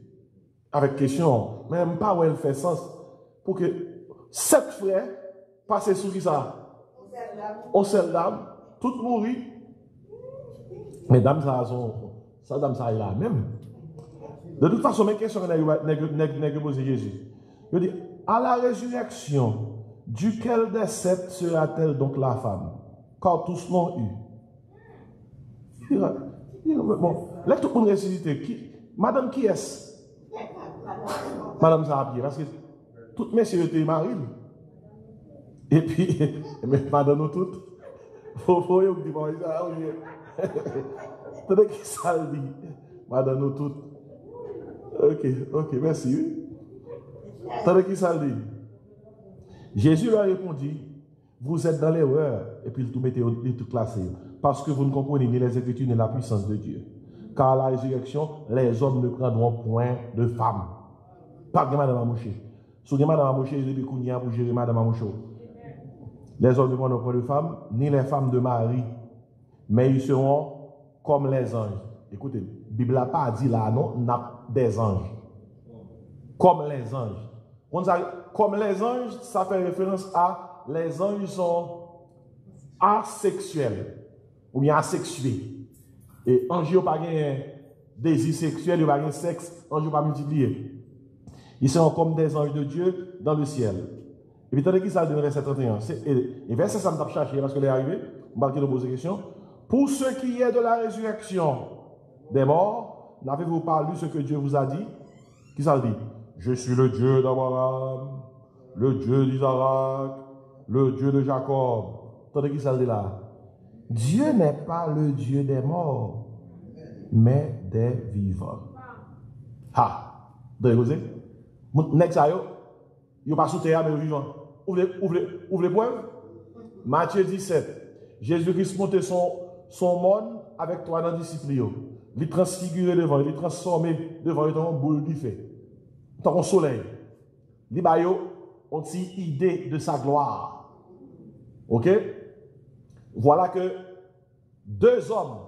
avec question, mais même pas où elle fait sens pour que 7 frères passent sous qui ça? Au seul dame, toutes mourir. Mais dame ça dame ça est là même. De toute façon, mes questions nègre poser Jésus. Je dis à la résurrection, duquel des 7 sera-t-elle donc la femme? Car tous l'ont eu. Bon, là, tout le monde ressuscité. Madame qui est-ce? Madame Zahabier, parce que toutes messieurs étaient mariés. Et puis, madame nous toutes. Faut que vous dites, tout qui ça dit. Madame nous toutes. Ok, merci. Tout qui ça dit. Jésus leur répondit, vous êtes dans l'erreur, et puis il tout mettait tout classé, parce que vous ne comprenez ni les Écritures ni la puissance de Dieu. Car à la résurrection, les hommes ne prendront point de femmes. Pas de madame Amouché. Si vous avez madame Amouché, il y a des cougnats pour gérer madame Amouché. Les hommes ne prendront point de femmes, ni les femmes de Marie, mais ils seront comme les anges. Écoutez, la Bible n'a pas dit là, non, n'a des anges. Comme les anges. Comme les anges, ça fait référence à les anges sont asexuels ou bien asexués. Et anges n'ont pas un désir sexuel, ils n'ont pas un sexe, anges n'ont pas multiplié. Ils sont comme des anges de Dieu dans le ciel. Et puis, attendez qui ça dit dans verset 31. Et verset ça me tape chercher parce que est arrivé. On va poser question. Pour ce qui est de la résurrection des morts, n'avez-vous pas lu ce que Dieu vous a dit? Qui ça dit? Je suis le Dieu d'Abraham, le Dieu d'Isaac, le Dieu de Jacob. Attendez qui ça dit là? Dieu n'est pas le Dieu des morts, mais des vivants. Ha! Vous avez osé? Next ça, il pas sous terre, mais vivant. Ouvrez les preuves. Matthieu 17. Jésus-Christ montait son monde avec 3 disciples. Il transfigurait devant, il transformé devant, il était en boule du feu. Tant qu'on soleil. Il a une idée de sa gloire. Ok? Voilà que 2 hommes,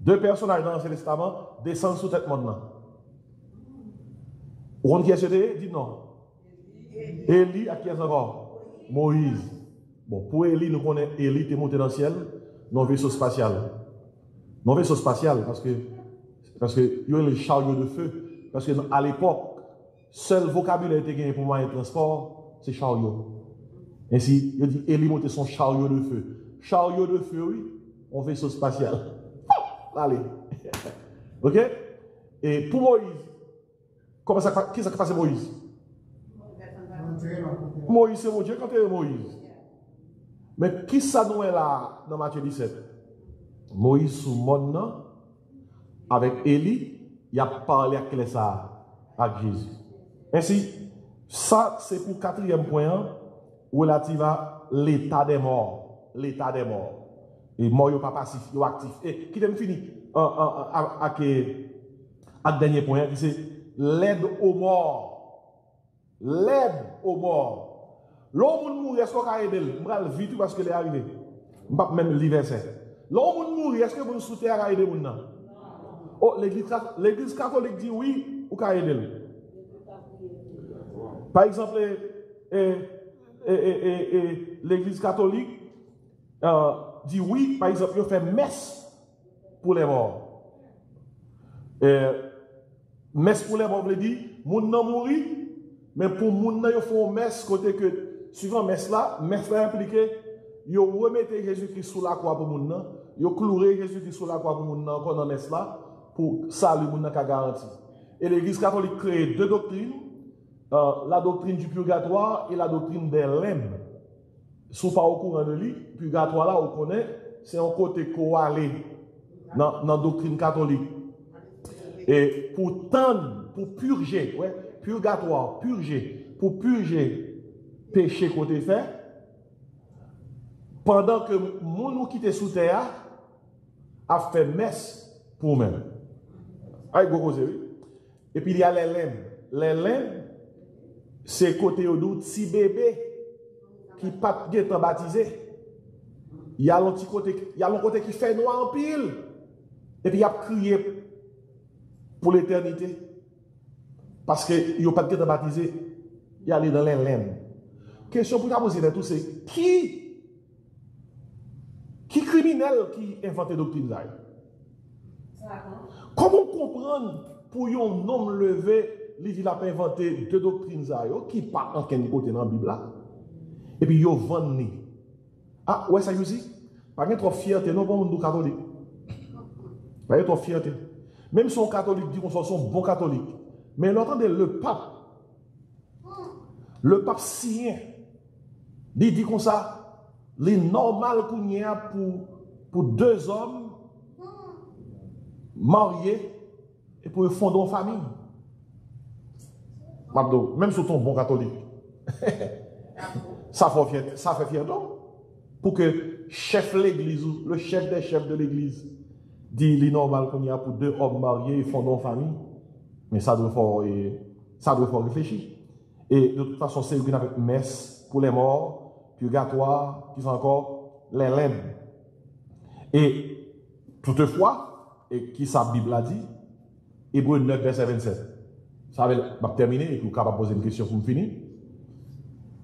2 personnages dans l'Ancien Testament descendent sous tête monde. On qui est dit non. Élie, à qui est encore? Moïse. Bon, pour Élie, nous connaissons Élie qui est monté dans le ciel, non vaisseau spatial. Non vaisseau spatial, parce que il y a le chariot de feu. Parce qu'à l'époque, seul vocabulaire qui était gagné pour moyen de transport, c'est chariot. Ainsi, il dit Élie montait son chariot de feu. Chariot de feu, oui, on vaisseau spatial. Allez. Ok? Et pour Moïse, qui ça passe Moïse? Moïse, c'est mon Dieu quand il est Moïse. Mais qui ça nous est là dans Matthieu 17? Moïse sous monde avec Élie, il a parlé avec ça avec Jésus. Ainsi, ça c'est pour 4e point relatif à l'état des morts. L'état des morts. Et mort, il pas passif, il actif. Et qui t'aime fini avec Et dernier point, c'est l'aide aux morts. L'aide aux morts. L'homme mourit, est-ce qu'on va aider? Je vais vite parce qu'il est arrivé. Je ne vais pas même lire verset. L'homme mourit, est-ce que vous souhaitez aider? Oh, l'église catholique dit oui, ou qu'à aider. Par exemple, l'église catholique dit oui, par exemple, il fait messe pour les morts. Messe pour les morts veut dire, moun nan mouri, mais pour moun nan yo font messe côté que, suivant messe là implique, yo remettez Jésus-Christ sous la croix pour moun nan, yo cloué Jésus-Christ sous la croix pour moun nan, qu'on en messe là, pour salut moun nan ka garanti. Et l'église catholique crée deux doctrines, la doctrine du purgatoire et la doctrine des lemmes. Si vous pas au courant de lui, purgatoire là, on connaît, c'est un côté coalé dans la doctrine catholique. Et pour tendre, pour purger, ouais, purgatoire, purger, pour purger péché côté fait, pendant que moun qui était sous terre a fait messe pour même. Avec beaucoup de oui. Et puis il y a les lemmes. Les lemmes, c'est côté au petit bébé qui pas été baptisé. Il y a l'autre côté, il y a l'autre côté qui fait noir en pile. Et puis il a crié pour l'éternité. Parce qu'il n'a pas été baptisé, il est allé dans les laines. Question pour poser de tout, c'est qui criminel qui invente la doctrine là? Comment comprendre pour un homme levé, il a inventé deux doctrines qui partent en quel côté dans la Bible là? Et puis il vend. Ah, ouais, ça y est, pas trop fierté, non, pour nous catholiques. Pas trop fierté. Même si on catholique dit qu'on soit un bon catholique. Mais l'entendez, le pape sien, il dit comme ça, les normal qu'on y a pour deux hommes mariés et pour fonder une famille. Même si on est un bon catholique, ça fait fier donc. Pour que chef l'église, le chef des chefs de l'église, dit les normal qu'on y a pour deux hommes mariés et fondant une famille. Mais ça doit faire réfléchir. Et de toute façon, c'est une avec messe pour les morts, purgatoire, qui sont encore les lemmes. Et toutefois, et qui sa Bible a dit, Hébreux 9, verset 27. Ça va terminer et vous pouvez poser une question pour finir.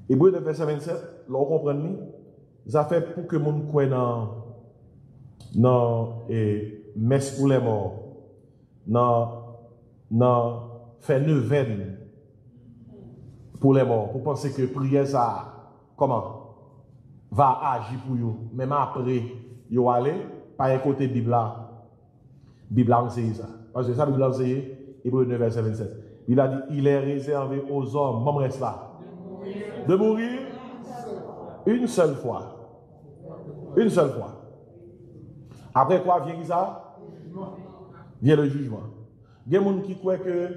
Hébreux 9, verset 27, là, on comprend, ça fait pour que les gens croient dans messe pour les morts, dans faire neuvaine pour les morts, pour penser que prière ça, comment, va agir pour vous. Même après, vous allez, par un côté Bible enseigne ça. Parce que ça, Bible enseigne, Hébreux 9, verset 27. Il a dit, il est réservé aux hommes, même reste là, de mourir une seule fois. Une seule fois. Après quoi vient ça? Vient le jugement. Il y a des gens qui croient que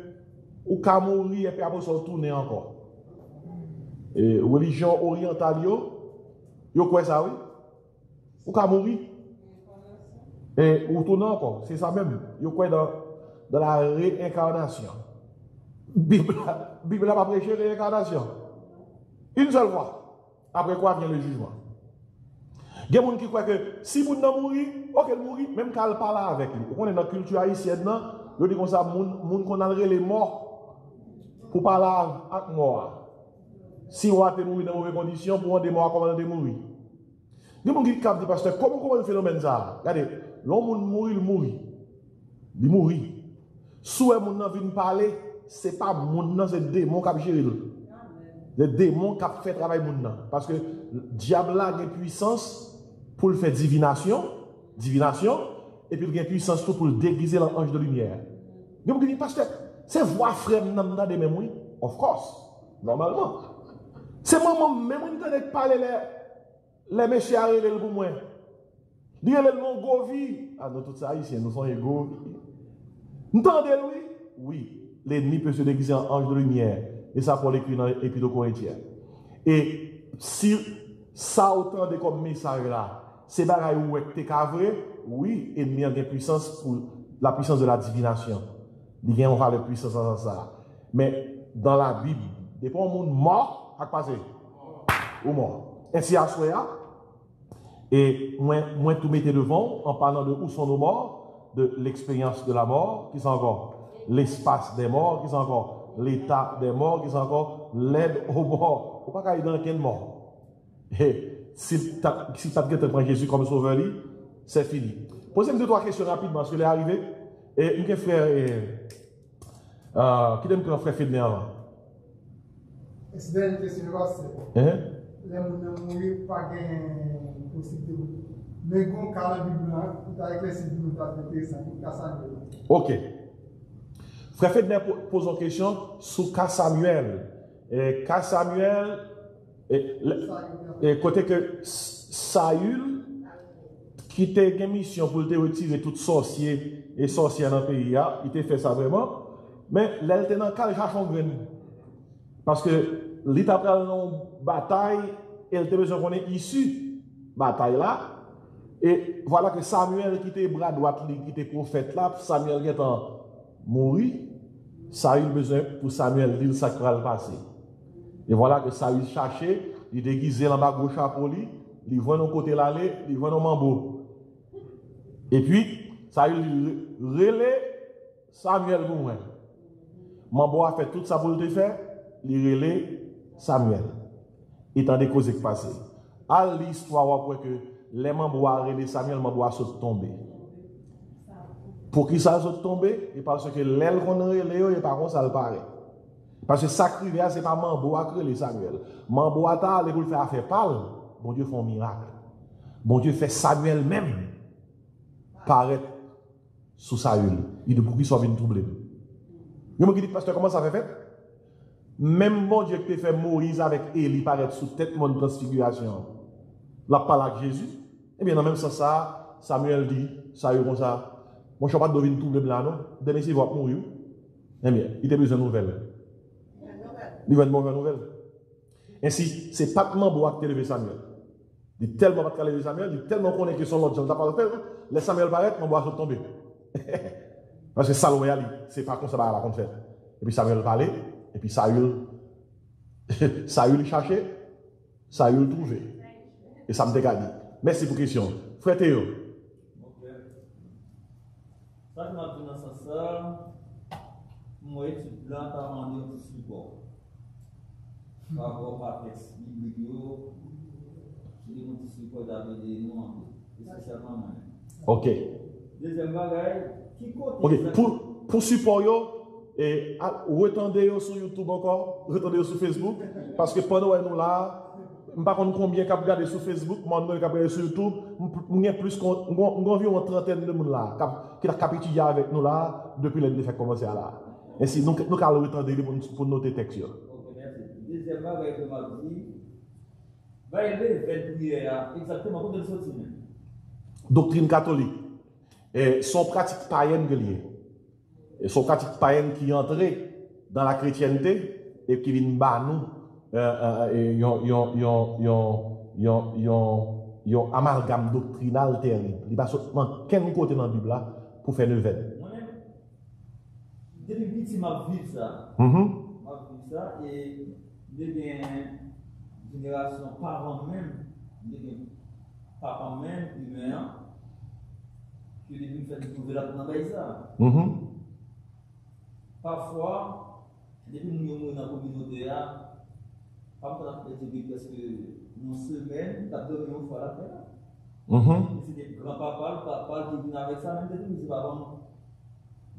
ou qu'à mourir et puis après ça tourner encore. Et religion orientale, yo quoi ça oui? Ou qu'à mourir et ou tourner encore. C'est ça même. Yo quoi dans la réincarnation. Bible n'a pas prêché réincarnation. Une seule fois. Après quoi vient le jugement. Il y a des gens qui croient que si vous n'avez mourir, ok, mourir, même quand elle parle avec lui. On est dans la culture haïtienne, je dis comme ça, moun qu'on a les morts pour parler avec moi. Si on a mourir dans de mauvaises conditions, pour des morts, comment on a mourir. Il y a des gens qui disent, pasteur, comment le phénomène ça? Regardez, l'homme mourit, il mourit. Il mourit. Si on vient parler, ce n'est pas moun, c'est le démon qui a géré. Le démon qui a fait travail moun. Parce que le diable a une puissance pour le faire divination, et puis il a une puissance pour le déguiser l'ange de lumière. Donc, vous dites, pasteur, c'est voix frère dans des mémoires? Of course, normalement. C'est moi même qui parler les messieurs à le pour moi. Dire le nom Govi. Ah, nous, tout ça ici, nous sommes égaux. Vous entendez, oui? Oui. L'ennemi peut se déguiser en ange de lumière. Et ça, pour l'écrire dans l'Épître aux Corinthiens. Et si ça, autant de comme message là, c'est bagaille où est vrai, oui, ennemi a une puissance pour la puissance de la divination. il y a une valeur puissance dans ça. Mais dans la Bible, des fois, un monde mort a passé. Ou mort. Ainsi à soi, et moi tout mettez devant en parlant de où sont nos morts, de l'expérience de la mort, qui sont encore l'espace des morts, qui sont encore l'état des morts, qui sont encore l'aide aux morts. Il ne faut pas aller dans quel mort. Et si tu as pris Jésus comme sauveur, c'est fini. Posez-moi 2-3 questions rapidement, parce que est arrivé. Et un frère, qui aime que notre frère Fedner avant? C'est une question, c'est. Les gens ne pas de possibilité. Mais quand la Bible, tu as éclairci le Bible, tu as ok. Frère Fedner pose une question sur cas Samuel. Et cas Samuel, et côté que Saül, qui était une mission pour te retirer tout sorcier et sorcière dans le pays, il t'a fait ça vraiment. Mais là, il était dans le cas de Chachon-Gren. Parce que l'État a une bataille et il a besoin qu'on ait issu de bataille là. Et voilà que Samuel qui était bras droit, qui était prophète là, Samuel qui est mort, Saül besoin pour Samuel dire ça qui va le passer. Et voilà que Saül cherchait, il déguisé dans bas gauche chapeau, il voit nos côtés l'aller, il voit nos mambo. Et puis, Saül relais Samuel pour moi. Mambo a fait tout ça pour le faire, il relais Samuel. Et tant des causes qui passent. À l'histoire, que les mambo a relais Samuel, mambo a sauté tombé. Pour qui ça saute tombé? Et parce que l'aile qu'on relais, et par contre ça le paraît. Parce que ça crivé, ce n'est pas mambo a relais Samuel. Mambo a allé pour le faire affaire parle. Bon Dieu fait un miracle. Bon Dieu fait Samuel même paraître sous Saül. Il de pour qu'il soit venu troubler. Je me dis, pasteur, comment ça fait? Même bon Dieu qui fait Moïse avec Élie paraître sous tête mon transfiguration. La parole avec Jésus. Eh bien, dans le même sens, ça, Samuel dit, Saül comme ça, moi je ne suis pas devenu troubler là, non? Demain, il va mourir. Eh bien, il a besoin de nouvelles. Il va de mauvaises nouvelles. Ainsi, c'est pas tellement beau que levé Samuel. Il est tellement pas de lever Samuel, il est tellement connaît que son autre gens n'a pas le faire. Les Samuel paraît, mon bois tomber. Parce que ça, c'est pas comme ça va la faire. Et puis Samuel parlait, et puis Saül cherchait, Saül trouvait. Et ça me dégage. Merci pour la question. Frère Théo. Ça, je m'appelle dans ce sens, moi, tu plantes à demander un petit support. Par rapport à la texte biblique, je dis un petit support d'avoir des noms, spécialement moi. Ok. Deuxième bagage, qui côté. Ok, pour support, et retendez sur YouTube encore, retendez sur Facebook, parce que pendant que nous là, je ne sais pas combien de regarder sur Facebook, je regarder sur YouTube, nous avons plus environ une trentaine de personnes là, qui ont étudié avec nous là, depuis les défaites commencé à là. Ainsi, nous allons retendre pour noter le texte. Ok, merci. Deuxième bagage que m'a dit, va élever le prière, exactement comme de sortir. Doctrine catholique. Et son pratique païenne que lié. Et son pratique païenne qui est entrée dans la chrétienté et qui vient bas nous, yon amalgame doctrinal terrible. Il va sortir quel côté dans la Bible là pour faire neuvaine. Moi-même, depuis petit, m'a vu ça. Et des générations parents même, des parents même, humains, qui ont fait découvrir la dans ça. Parfois, depuis que nous sommes dans la communauté, parfois, on a fait parce que nos semaines, nous avons donné une fois la terre. C'est des grands-papas, le papa qui vient avec ça, même depuis c'est pas bon.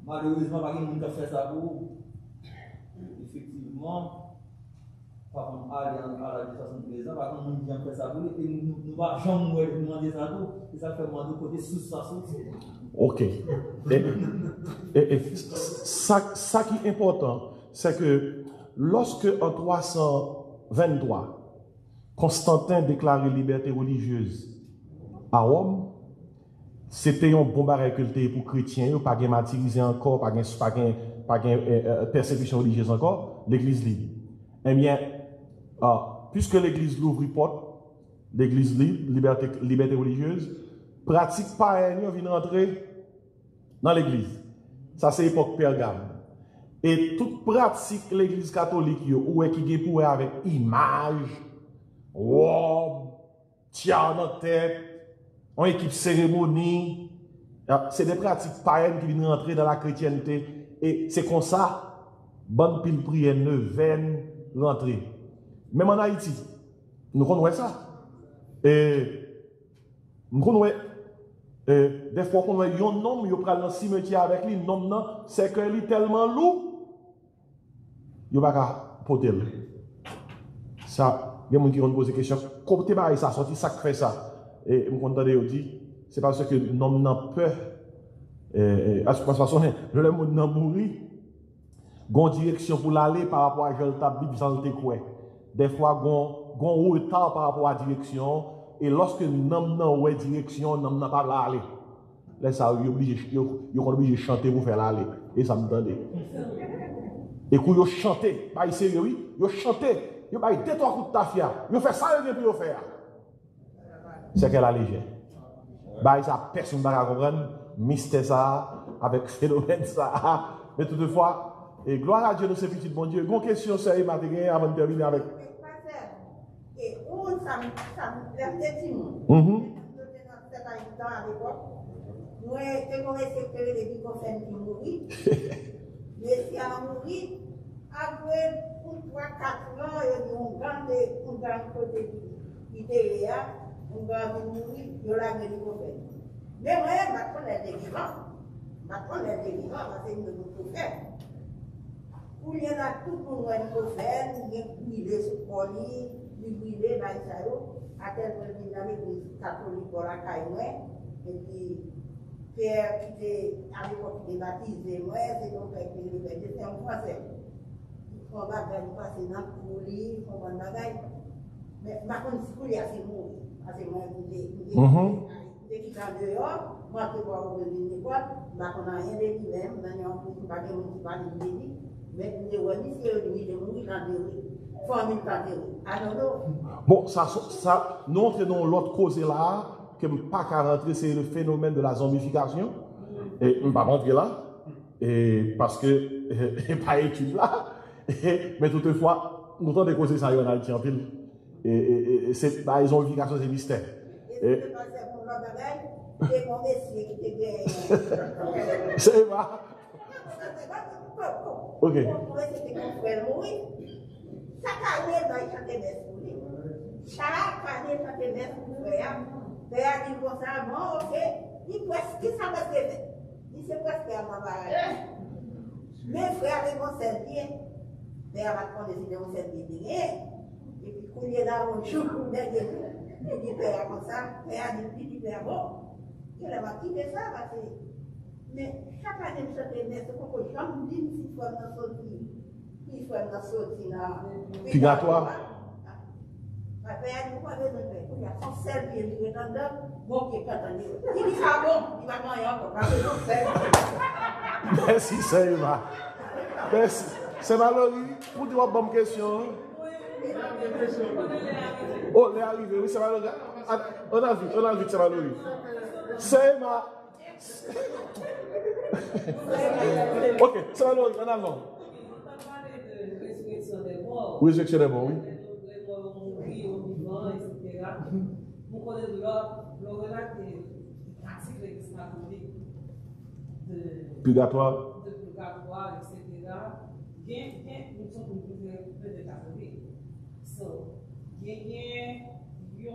Malheureusement, pas quelqu'un qui a fait ça pour. Effectivement, par contre, à la 73 ans, par contre, nous avons fait ça pour et nous ne pouvons jamais demander ça pour. Et ça fait moins de côté sous ça aussi. Ok. Et ça qui est important, c'est que lorsque en 323, Constantin déclarait liberté religieuse à Rome, c'était un bon barrage pour chrétiens, pas de martyrisé encore, pas de persécution religieuse encore, l'église libre. Eh bien, puisque l'église l'ouvre porte, l'église libre, liberté religieuse, pratique païenne vient rentrer dans l'église. Ça, c'est l'époque Pergame. Et toute pratique l'église catholique, ou est qui est pour avec image, robe, tiare dans tête, en équipe cérémonie, c'est des pratiques païennes qui viennent rentrer dans la chrétienté. Et c'est comme ça, bonne pile prière neuvaine rentrer. Même en Haïti, nous connaissons ça. Et nous connaissons. Des fois, quand on a un homme, il prend le cimetière avec lui, l'homme, c'est que lui tellement lourd, il ne va pas porter. Ça, il y a des gens qui vont poser des questions. Comment tu as ça, sorti ça fait ça? Et je me contente de dire, c'est parce que l'homme n'a peur. À toute façon, le monde n'a mouru. Il y a une direction pour l'aller par rapport à la Bible, sans le quoi. Des fois, il y a un retard par rapport à la direction. Et lorsque nous avons une direction, nous n'avons pas l'aller. Là, ça, vous êtes obligé de chanter pour faire l'aller. Et ça me donne. Et quand vous chantez, pas sérieux, oui, vous chantez, vous avez 2-3 coups de tafia, vous faites ça, vous pouvez faire. C'est qu'elle a légère. Bah, ça, personne ne va comprendre, mystère ça, avec phénomène ça. Mais toutefois, et gloire à Dieu, nous, c'est petit bon Dieu. Une question sérieuse, avant de terminer avec. Et où ça me fait petit monde. Nous avons respecté les vies qui mourir. Mais si on mourit, après 3-4 ans, on gagne côté qui était là, on gagne mourir, on l'a mis au mais moi, je vais être vivant. Je vais être vivant parce que nous pouvons faire. Pour y a tout le monde qui peut faire, il y a brûlé ce colis, il brûlé dans les salons, à tel point qu'il y a l'église catholique pour la caille, et puis Pierre qui était à l'époque qui était baptisé, moi, c'est donc qui était un français. On va passer dans le colis, on va bagaille. Mais par contre, si colis a fait mourir, parce que moi, dès qu'il est dehors, moi, je vois au début de l'école, on n'a rien de qui même, on n'a pas de monde qui parle de lui. Mais nous avons dit que lui, il est mort dans le famille catholique. Bon, ça, nous entraînons l'autre cause là, que je ne peux pas rentrer, c'est le phénomène de la zombification. Et je ne peux pas rentrer là, et parce que je n'ai pas étudié là. Mais toutefois, nous avons des causes ça en Haïti en pile. Et la zombification, c'est mystère. C'est pas. Ok. Chaque année, il chantait des souliers. Chaque année, il chantait des souliers. Père dit comme ça, bon, ok. Il presque, ça va se faire. Il s'est presque à ma barre. Mes frères, ils vont servir. Père va prendre des idées, on servir. Et puis, quand il est là, on joue, il dit, Père, comme ça. Père dit, Père, bon. Il va quitter ça, parce que. Mais chaque année, je chantais des souliers. C'est pourquoi j'en dis, si tu vas dans sortir. Il faut la sortie là. Purgatoire. Ma père, nous pas besoin de faire. Il y a son seul qui est dedans, bon qui est attendu. Il dit ça bon, il va manger encore. Merci, c'est Eva. Merci. C'est Valérie, pour dire une bonne question. Oh, elle est arrivée, oui, c'est Valérie. On a vu que c'est Valérie. C'est Eva. Ok, c'est Valérie, on a vu. Oui, résurrection des morts, oui. Vous connaissez le relaté pratique de l'église catholique de purgatoire, etc. Nous sommes peu de catholiques. Il y a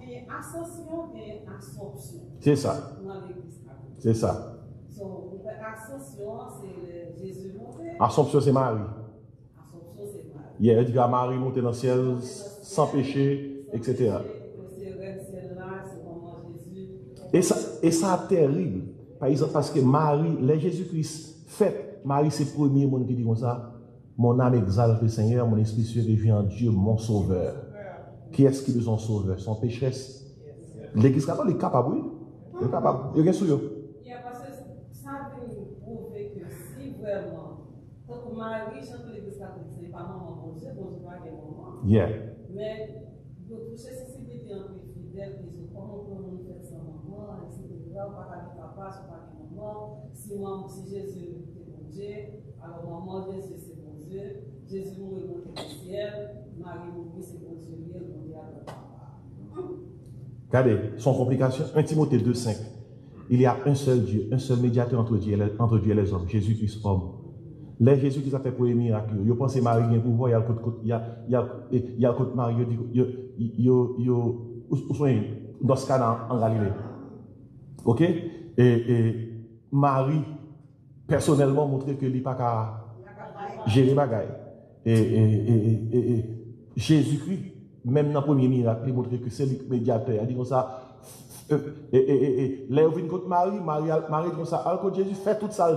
une ascension et une assomption. C'est ça. Dans l'église catholique. C'est ça. Ascension, c'est Jésus monté. Assomption, c'est Marie. Il a dit que Marie montait dans le ciel sans péché, etc. Et ça est terrible. Par exemple, parce que Marie, les Jésus-Christ fait, Marie c'est le premier monde qui dit comme ça, mon âme exalte le Seigneur, mon esprit se réjouit en Dieu, mon sauveur. Qui est-ce qui est son sauveur? Son pécheresse. L'église catholique est capable, oui. Il est capable. Il y a un souillot. Parce que ça veut prouver que si vraiment, tant que Marie chante l'église catholique, ce n'est pas maman, bon Dieu pas quel moment. Yeah. Mais vous touchez sensibilité un peu fidèle, que comment on peut faire sans maman, etc. Pas avec papa, c'est pas avec maman. Si Jésus était mon Dieu, Alors, maman Jésus, c'est bon Dieu. Jésus mourit monté au ciel. Marie mourit, c'est bon Dieu. Il est monté à papa. Regardez, son complication, 1 Timothée 2,5. Il y a un seul Dieu, un seul médiateur entre Dieu et les hommes, Jésus-Christ homme. Les Jésus qui a fait pour les miracles, il pense que Marie a un pouvoir, il y a le côté Marie, dans ce cas en Galilée. Ok? Et Marie, personnellement, montré que il n'y a pas qu'à gérer bagaille. Et Jésus-Christ, même dans le premier miracle, il montré que c'est le médiateur. Il dit comme ça. Là, vient contre Marie, Marie dit comme ça, alors que Jésus fait tout ça.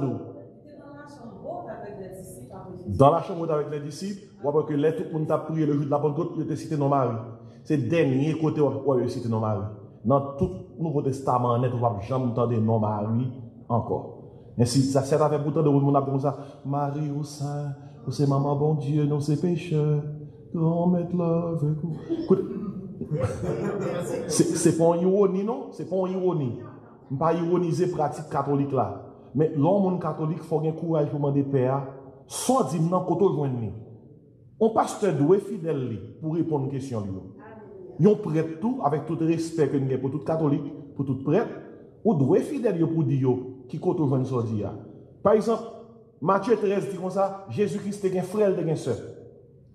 Dans la chambre avec les disciples, on voit que là, tout le monde a prié le jour de la Pentecôte, il était cité dans Marie. C'est le dernier côté où il est cité dans Marie. Dans tout le Nouveau Testament, on ne va jamais entendre non Marie encore. Ainsi, ça sert à faire pourtant de monde comme ça. Marie au sein, c'est maman bon Dieu, non c'est pécheur. Grand maître love. C'est pas une ironie, non? C'est pas une ironie. Je ne vais pas ironiser la pratique catholique là. Mais l'homme catholique, il faut avoir courage pour demander père. Soit dit non, quand on joint nous. On pasteur doit être fidèle pour répondre à une question. Ils prêtent tout avec tout respect que nous avons pour tout catholique, pour tout prêtre. On doit être fidèle pour dire qui compte joindre ce dia. Par exemple, Matthieu 13 dit comme ça, Jésus-Christ est un frère et un soeur.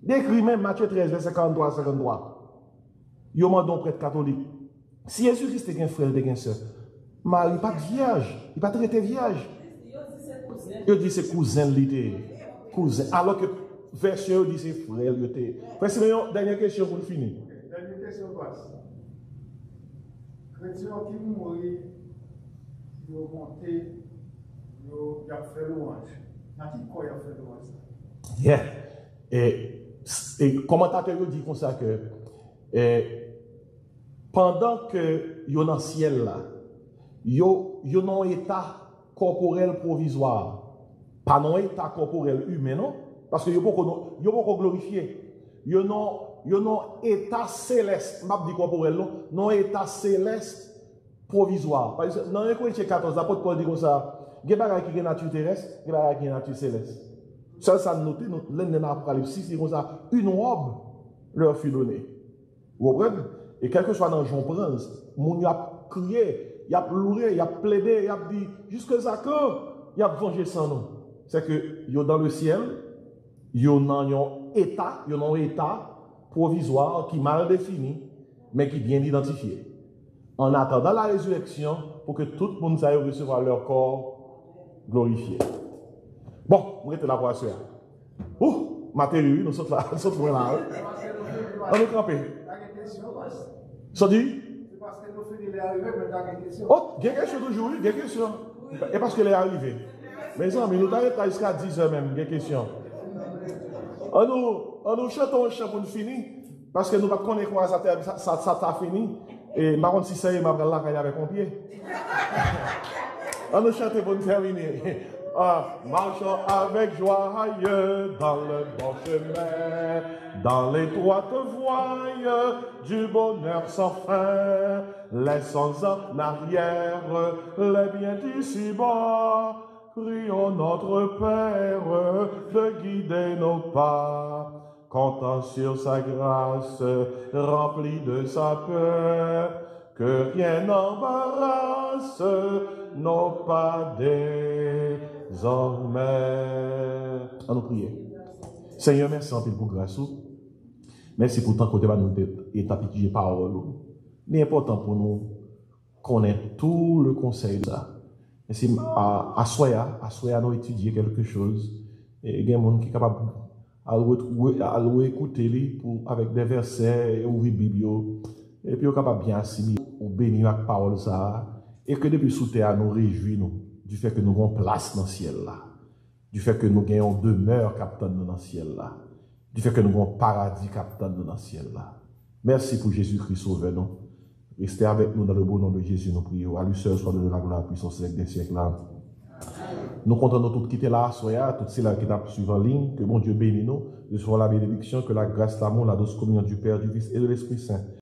Décrit même Matthieu 13, verset 43 53. Il y a un prêtre catholique. Si Jésus-Christ est un frère et un soeur, Marie n'est pas vierge, il n'est pas traité vierge. Il dit c'est cousin littéraire. Cousin. Alors que version dit c'est frère. Voici une dernière question pour finir. Dernière question passe. Chrétien qui mourent, ils ont monté, ils ont fait louange. N'a-t-il quoi ils ont fait louange? Yeah. Et commentateur dit comme ça que pendant que ils sont dans le ciel là, ils ont un état corporel provisoire. Pas non état corporel humain, non? Parce que ils ne sont pas glorifiés. Ils ont un état céleste. Je ne dis pas corporel, non? Un état céleste provisoire. Par exemple, dans 1 Corinthiens 14, l'apôtre Paul dit comme ça, il y a des gens qui ont une nature terrestre, il y a des gens qui ont une nature céleste. Ça, ça note, l'un dans l'Apocalypse 6, c'est comme ça, une robe leur fut donnée. Vous comprenez? Et quel que soit dans Jean Prince, mon y a crié, il a pleuré, il a plaidé, il a dit, jusque ça que, il a vengé sans nous. C'est que, yo dans le ciel, yo dans un état provisoire qui est mal défini, mais qui est bien identifié. En attendant la résurrection, pour que tout le monde aille recevoir leur corps glorifié. Bon, vous êtes là pour la soeur. Ouh, matériel, nous sommes là, nous sommes là. On est campé. Ça dit? C'est parce que nous finissons d'arriver, mais t'as une question. Oh, il y a quelque chose toujours, il y a quelque chose. Et parce qu'elle est arrivée. Mais amis, nous t'arrêtons jusqu'à 10h même, il y a question. On nous chantons un chant pour nous finir, parce que nous ne connaissons pas quoi ça t'a fini. Et par contre, si ça y est, je vais là avec mon pied. On nous chante pour nous terminer. Marchons avec joie dans le bon chemin, dans l'étroite voie du bonheur sans fin, laissons en arrière les biens d'ici-bas, prions notre Père de guider nos pas, comptant sur sa grâce, rempli de sa peur, que rien n'embarrasse nos pas désormais. À nous prier. Seigneur, merci en pour grâce. Merci pour tant que tu vas nous établir parole. C'est important pour nous connaître tout le conseil de ça. Merci à Soya, nous étudier quelque chose. Et il y a des gens qui sont capables de écouter avec des versets, ouvrir la Bible. Et puis, on est capable de bien assimiler, ou bénir avec la parole ça. Et que depuis sous terre, nous réjouissons du fait que nous avons place dans le ciel là. Du fait que nous gagnons demeure capitaine dans le ciel là. Du fait que nous avons paradis capitaine dans le ciel là. Merci pour Jésus-Christ sauveur nous. Restez avec nous dans le beau nom de Jésus, nous prions. À lui seul soit de la gloire, la puissance des siècles là. Nous comptons tous quitter là, soyez toutes celles qui sont suivant en ligne. Que mon Dieu bénisse nous. Recevons la bénédiction, que la grâce, l'amour, la douce communion du Père, du Fils et de l'Esprit Saint